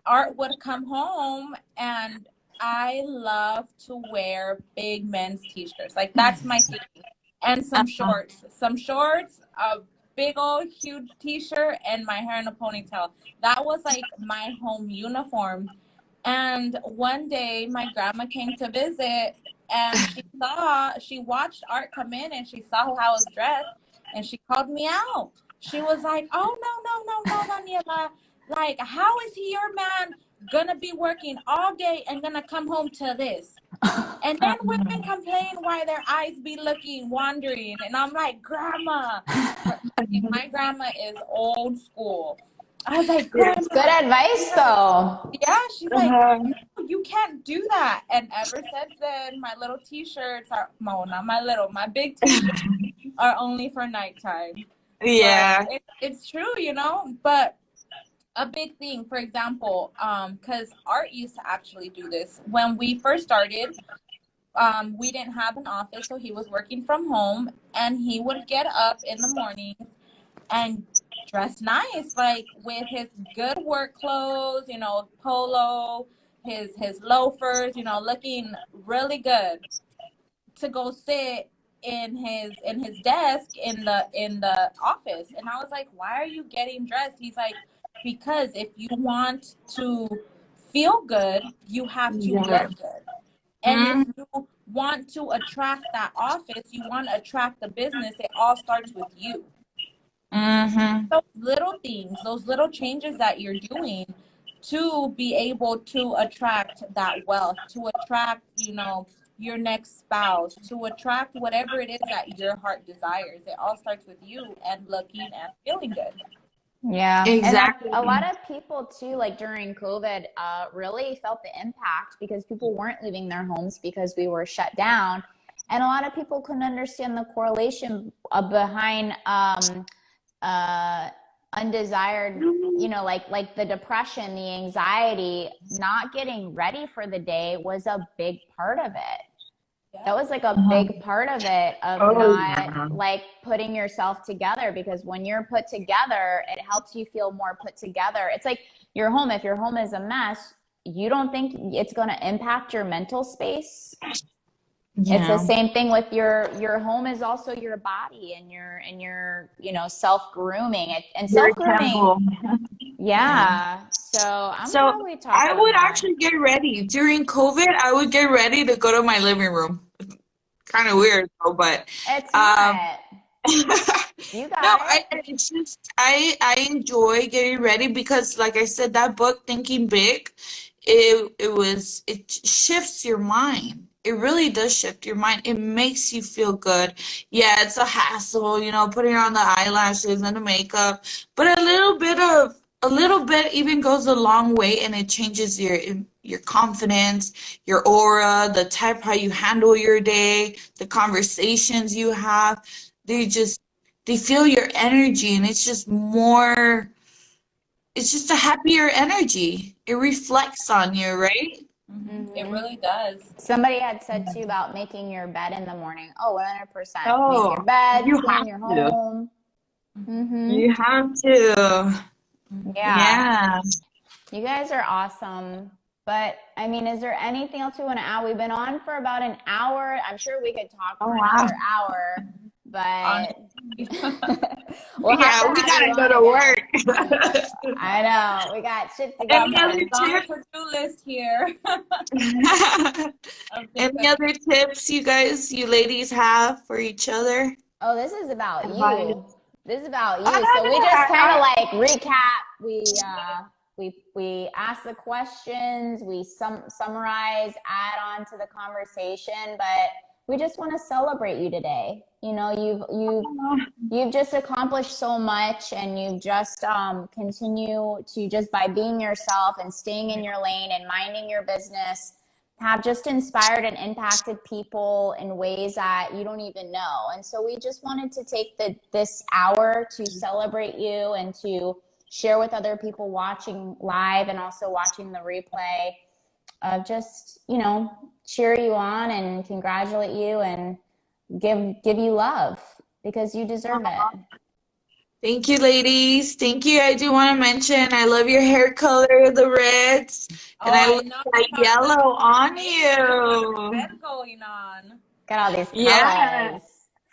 Art would come home, and I love to wear big men's t-shirts. Like, that's my thing. And some shorts, a big old huge t-shirt, and my hair in a ponytail. That was like my home uniform. And one day my grandma came to visit, and she watched Art come in, and she saw how I was dressed, and she called me out. She was like, "Oh, no, Daniela. Like, how is he, your man, gonna be working all day and gonna come home to this?" And then women complain why their eyes be looking wandering. And I'm like, Grandma. My grandma is old school. I was like, Grandma. Good advice, though. Yeah, she's like, you can't do that. And ever since then, my little t-shirts are, no, not my little, my big t-shirts are only for nighttime. Yeah. But it's true, you know. But a big thing, for example, because Art used to actually do this when we first started. We didn't have an office, so he was working from home, and he would get up in the morning and dress nice, like with his good work clothes, you know, polo, his loafers, you know, looking really good, to go sit in his desk in the office. And I was like, why are you getting dressed? He's like, because if you want to feel good, you have to look good. And if you want to attract that office, you want to attract the business, it all starts with you. Those little things, those little changes that you're doing to be able to attract that wealth, to attract, you know, your next spouse, to attract whatever it is that your heart desires. It all starts with you and looking and feeling good. Yeah, Exactly. and a lot of people too, like during COVID, really felt the impact because people weren't leaving their homes because we were shut down, and a lot of people couldn't understand the correlation behind undesired, you know, like the depression, the anxiety, not getting ready for the day was a big part of it. That was like a big part of it, of not like putting yourself together, because when you're put together, it helps you feel more put together. It's like your home. If your home is a mess, you don't think it's going to impact your mental space. It's the same thing with your home is also your body and your you know, self-grooming and self-grooming. Yeah. So I'm probably talking I would about, actually get ready during COVID. I would get ready to go to my living room. Kind of weird though, but it's not. You got it. it's just I enjoy getting ready because, like I said, that book, Thinking Big, it shifts your mind. It really does shift your mind. It makes you feel good. Yeah, it's a hassle, you know, putting on the eyelashes and the makeup, but a little bit even goes a long way, and it changes your confidence, your aura, the type how you handle your day, the conversations you have. They feel your energy, and it's just a happier energy. It reflects on you, right? It really does. Somebody had said too about making your bed in the morning. Oh, 100%. Oh, Make your bed, you clean have your to. home. You have to. Yeah. Yeah. You guys are awesome. But I mean, is there anything else we want to add? We've been on for about an hour. I'm sure we could talk for another hour, but we'll have to We have gotta you go on to again. work. I know. We got shit to go Any other do. It's on the tips? to-do list here. Any other tips you ladies have for each other? Oh, this is about Advice? you. This is about Oh, you. So no, we no, just kind of like recap. We ask the questions. We summarize, add on to the conversation. But we just want to celebrate you today. You know, you've just accomplished so much, and you've just continue to, just by being yourself and staying in your lane and minding your business, have just inspired and impacted people in ways that you don't even know. And so we just wanted to take this hour to celebrate you and to share with other people watching live and also watching the replay of just, you know, cheer you on and congratulate you and give you love because you deserve it. Thank you, ladies. Thank you. I do want to mention I love your hair color, the reds, and I I love know. that yellow on you. Red going on. Got all these Yeah. colors.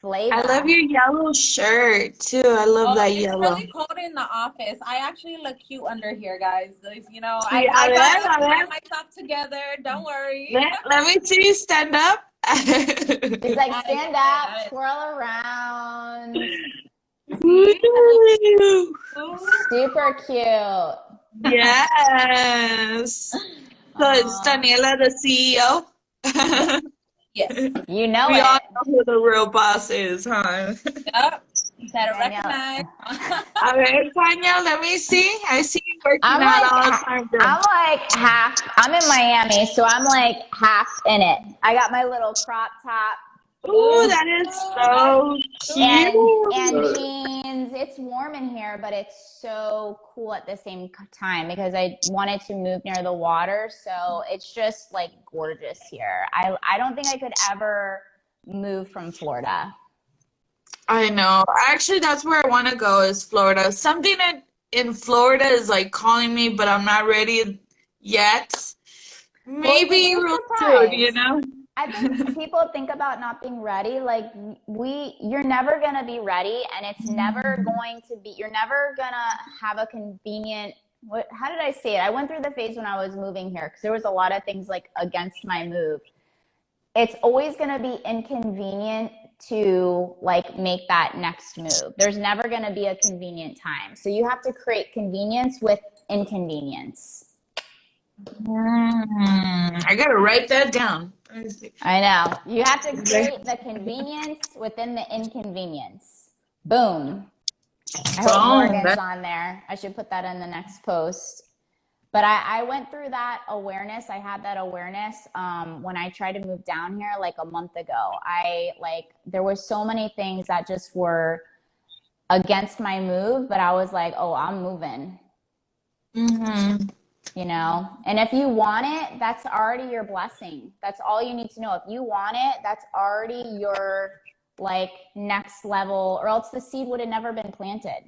I love Flavor. your yellow shirt too. I love that It's yellow. really cold in the office. I actually look cute under here, guys. You know, See, a ver, I a got ver. myself together. Don't worry. Let me see you stand up. She's like, Got it, stand got up, it. twirl around. See? Woo. Super cute. Yes. So is Daniela the CEO? Yes. You know We all it. know who the real boss is, huh? Yep. Better Daniela. recognize. All right, Tanya, let me see. I see you working out all the time, girl. I'm like half. I'm in Miami, so I'm like half in it. I got my little crop top Ooh, that is so and cute. jeans. It's warm in here, but it's so cool at the same time because I wanted to move near the water, so it's just like gorgeous here. I don't think I could ever move from Florida. I know. Actually, that's where I want to go is Florida. Something in Florida is like calling me, but I'm not ready yet. Well, you'd Maybe be real soon, you surprised. know? I think people think about not being ready. Like you're never going to be ready and it's never going to be, you're never going to have a convenient, how did I say it? I went through the phase when I was moving here because there was a lot of things like against my move. It's always going to be inconvenient to like make that next move. There's never going to be a convenient time. So you have to create convenience with inconvenience. I gotta write that down. Let me see. I know. You have to create the convenience within the inconvenience. Boom. I hope Morgan's on there. I should put that in the next post. But I went through that awareness. I had that awareness when I tried to move down here like a month ago. There were so many things that just were against my move, but I was like, oh, I'm moving. Mm-hmm. You know, and if you want it, that's already your blessing. That's all you need to know. If you want it, that's already your like next level, or else the seed would have never been planted.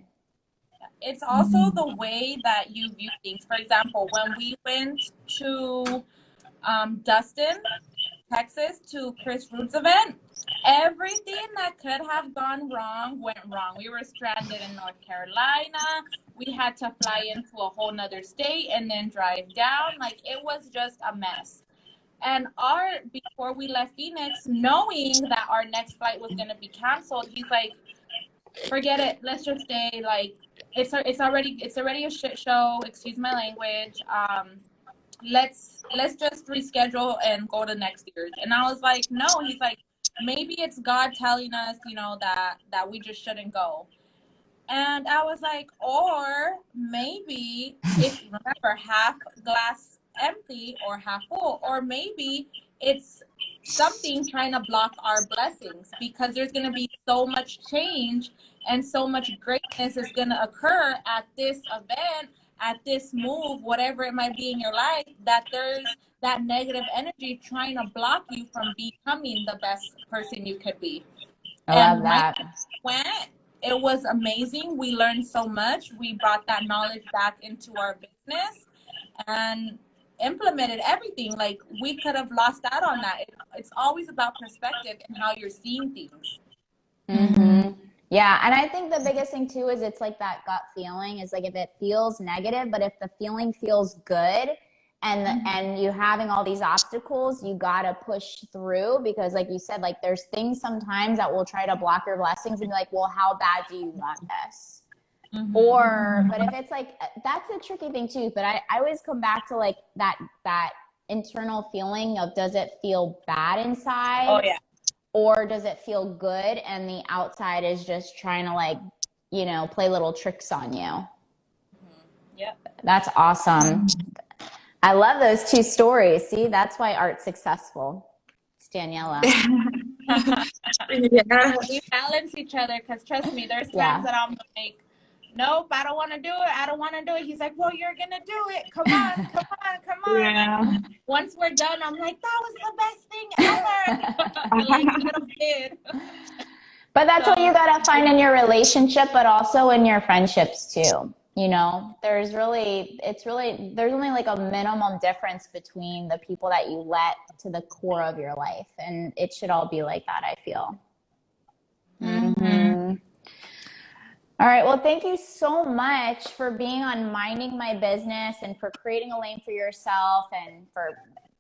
It's also the way that you view things. For example, when we went to Dustin, Texas, to Chris Root's event, everything that could have gone wrong went wrong. We were stranded in North Carolina. We had to fly into a whole nother state and then drive down. Like, it was just a mess. And before we left Phoenix, knowing that our next flight was going to be canceled, he's like, forget it. Let's just stay. Like, it's already a shit show. Excuse my language. Let's just reschedule and go to next year's. And I was like, no. He's like, maybe it's God telling us, you know, that we just shouldn't go. And I was like, or maybe if you remember, half glass empty or half full, or maybe it's something trying to block our blessings, because there's going to be so much change and so much greatness is going to occur at this event, at this move, whatever it might be in your life, that there's that negative energy trying to block you from becoming the best person you could be. I love that. It was amazing. We learned so much. We brought that knowledge back into our business and implemented everything. Like, we could have lost out on that. It's always about perspective and how you're seeing things. Mm-hmm. Yeah. And I think the biggest thing too is it's like that gut feeling is like if it feels negative, but if the feeling feels good and you having all these obstacles, you got to push through, because like you said, like there's things sometimes that will try to block your blessings and be like, well, how bad do you want this? But if it's like, that's a tricky thing too. But I always come back to like that internal feeling of, does it feel bad inside? Oh, yeah. Or does it feel good and the outside is just trying to like, you know, play little tricks on you? Yep. That's awesome. I love those two stories. See, that's why art's successful. It's Daniela. Yeah. We balance each other, because trust me, there's times that I'm like, nope, I don't want to do it. I don't want to do it. He's like, well, you're going to do it. Come on, come on, come on. Yeah. Once we're done, I'm like, that was the best thing ever. Like little kid. But that's what you gotta find in your relationship, but also in your friendships too. You know, there's only like a minimum difference between the people that you let to the core of your life, and it should all be like that, I feel. Mm-hmm. All right. Well, thank you so much for being on Minding My Business and for creating a lane for yourself and for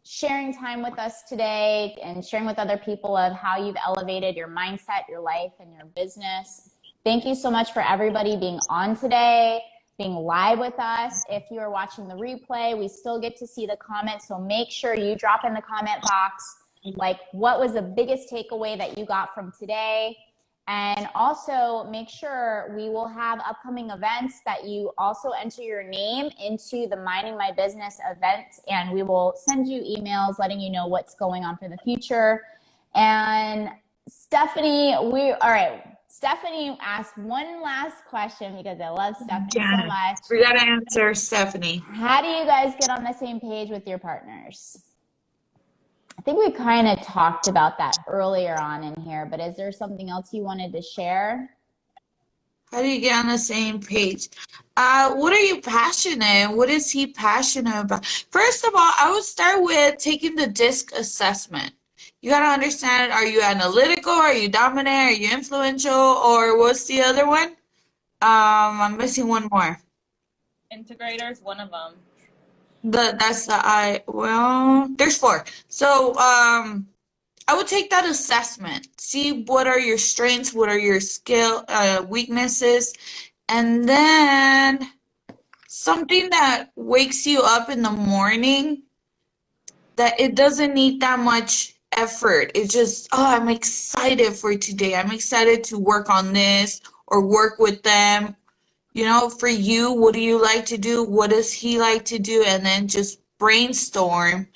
sharing time with us today and sharing with other people of how you've elevated your mindset, your life, and your business. Thank you so much for everybody being on today, being live with us. If you are watching the replay, we still get to see the comments. So make sure you drop in the comment box, like, what was the biggest takeaway that you got from today? And also make sure we will have upcoming events that you also enter your name into the Minding My Business event, and we will send you emails letting you know what's going on for the future. And Stephanie, Stephanie asked one last question because I love Stephanie so much. We got to answer Stephanie. How do you guys get on the same page with your partners? I think we kind of talked about that earlier on in here, but is there something else you wanted to share? How do you get on the same page? What are you passionate? What is he passionate about? First of all, I would start with taking the DISC assessment. You got to understand, are you analytical? Are you dominant? Are you influential? Or what's the other one? I'm missing one more. Integrators, one of them. There's 4. So I would take that assessment, see what are your strengths, what are your weaknesses, and then something that wakes you up in the morning, that it doesn't need that much effort. It's just, I'm excited for today. I'm excited to work on this or work with them. You know, for you, what do you like to do? What does he like to do? And then just brainstorm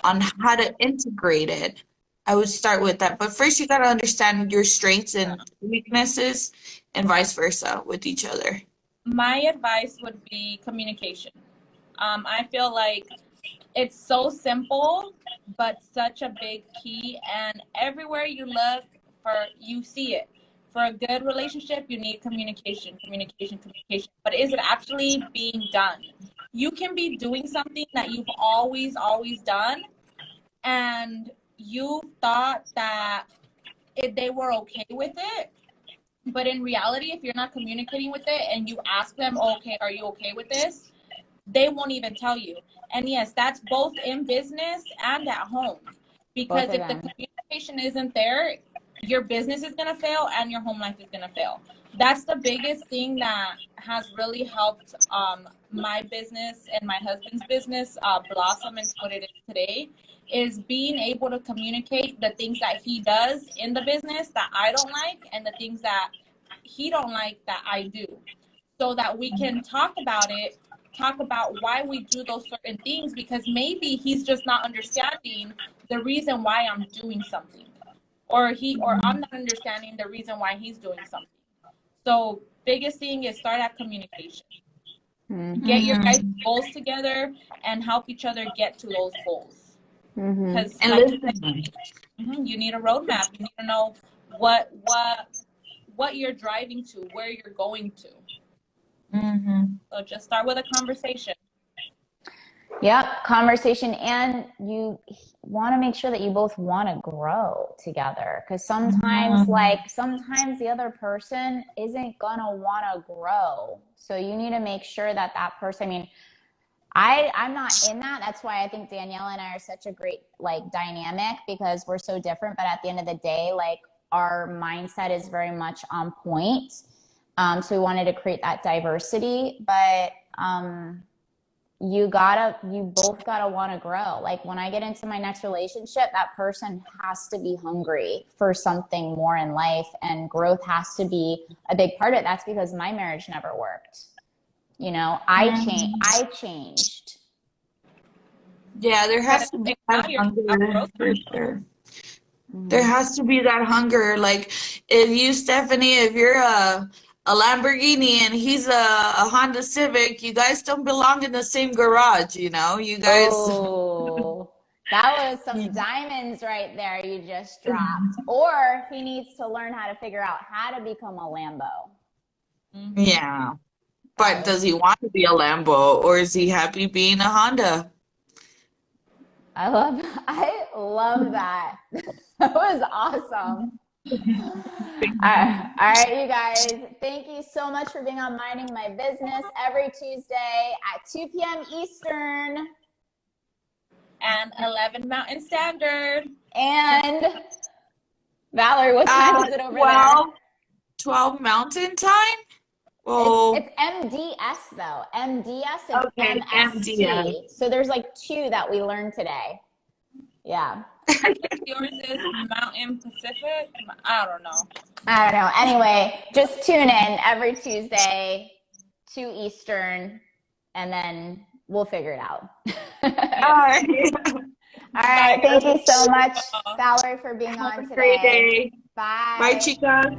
on how to integrate it. I would start with that. But first, you got to understand your strengths and weaknesses and vice versa with each other. My advice would be communication. I feel like it's so simple, but such a big key. And everywhere you look, you see it. For a good relationship, you need communication. But is it actually being done? You can be doing something that you've always done, and you thought that they were okay with it. But in reality, if you're not communicating with it and you ask them, okay, are you okay with this? They won't even tell you. And yes, that's both in business and at home. Because if the communication isn't there, your business is going to fail and your home life is going to fail. That's the biggest thing that has really helped my business and my husband's business blossom into what it is today, is being able to communicate the things that he does in the business that I don't like and the things that he don't like that I do, so that we can talk about why we do those certain things, because maybe he's just not understanding the reason why I'm doing something. Or I'm not understanding the reason why he's doing something. So biggest thing is start at communication. Mm-hmm. Get your guys' goals together and help each other get to those goals. Because you need a roadmap. You need to know what you're driving to, where you're going to. Mm-hmm. So just start with a conversation. Yep, conversation, and you want to make sure that you both want to grow together, because sometimes the other person isn't gonna want to grow. So you need to make sure that person, I mean, I'm not in that. That's why I think Danielle and I are such a great dynamic, because we're so different, but at the end of the day, our mindset is very much on point. So we wanted to create that diversity, but you both gotta want to grow. When I get into my next relationship, that person has to be hungry for something more in life, and growth has to be a big part of it. That's because my marriage never worked. You know, I changed. Yeah, there has to be that hunger for sure. There has to be that hunger. If you, Stephanie, if you're a a Lamborghini and he's a Honda Civic, you guys don't belong in the same garage, you know? You guys. Oh, that was some diamonds right there you just dropped. Or he needs to learn how to figure out how to become a Lambo. Yeah. But does he want to be a Lambo or is he happy being a Honda? I love that. That was awesome. All right, you guys. Thank you so much for being on Minding My Business every Tuesday at 2 p.m. Eastern. And 11 Mountain Standard. And Valerie, what time is it over there? 12 Mountain Time? Oh, It's MDS though. MDS and okay, MST. MDS. So there's like 2 that we learned today. Yeah. Yours is Mountain Pacific. I don't know. Anyway, just tune in every Tuesday, 2 Eastern, and then we'll figure it out. All right. All right. Thank you so much, Valerie, for being on today. Great day. Bye. Bye, chica.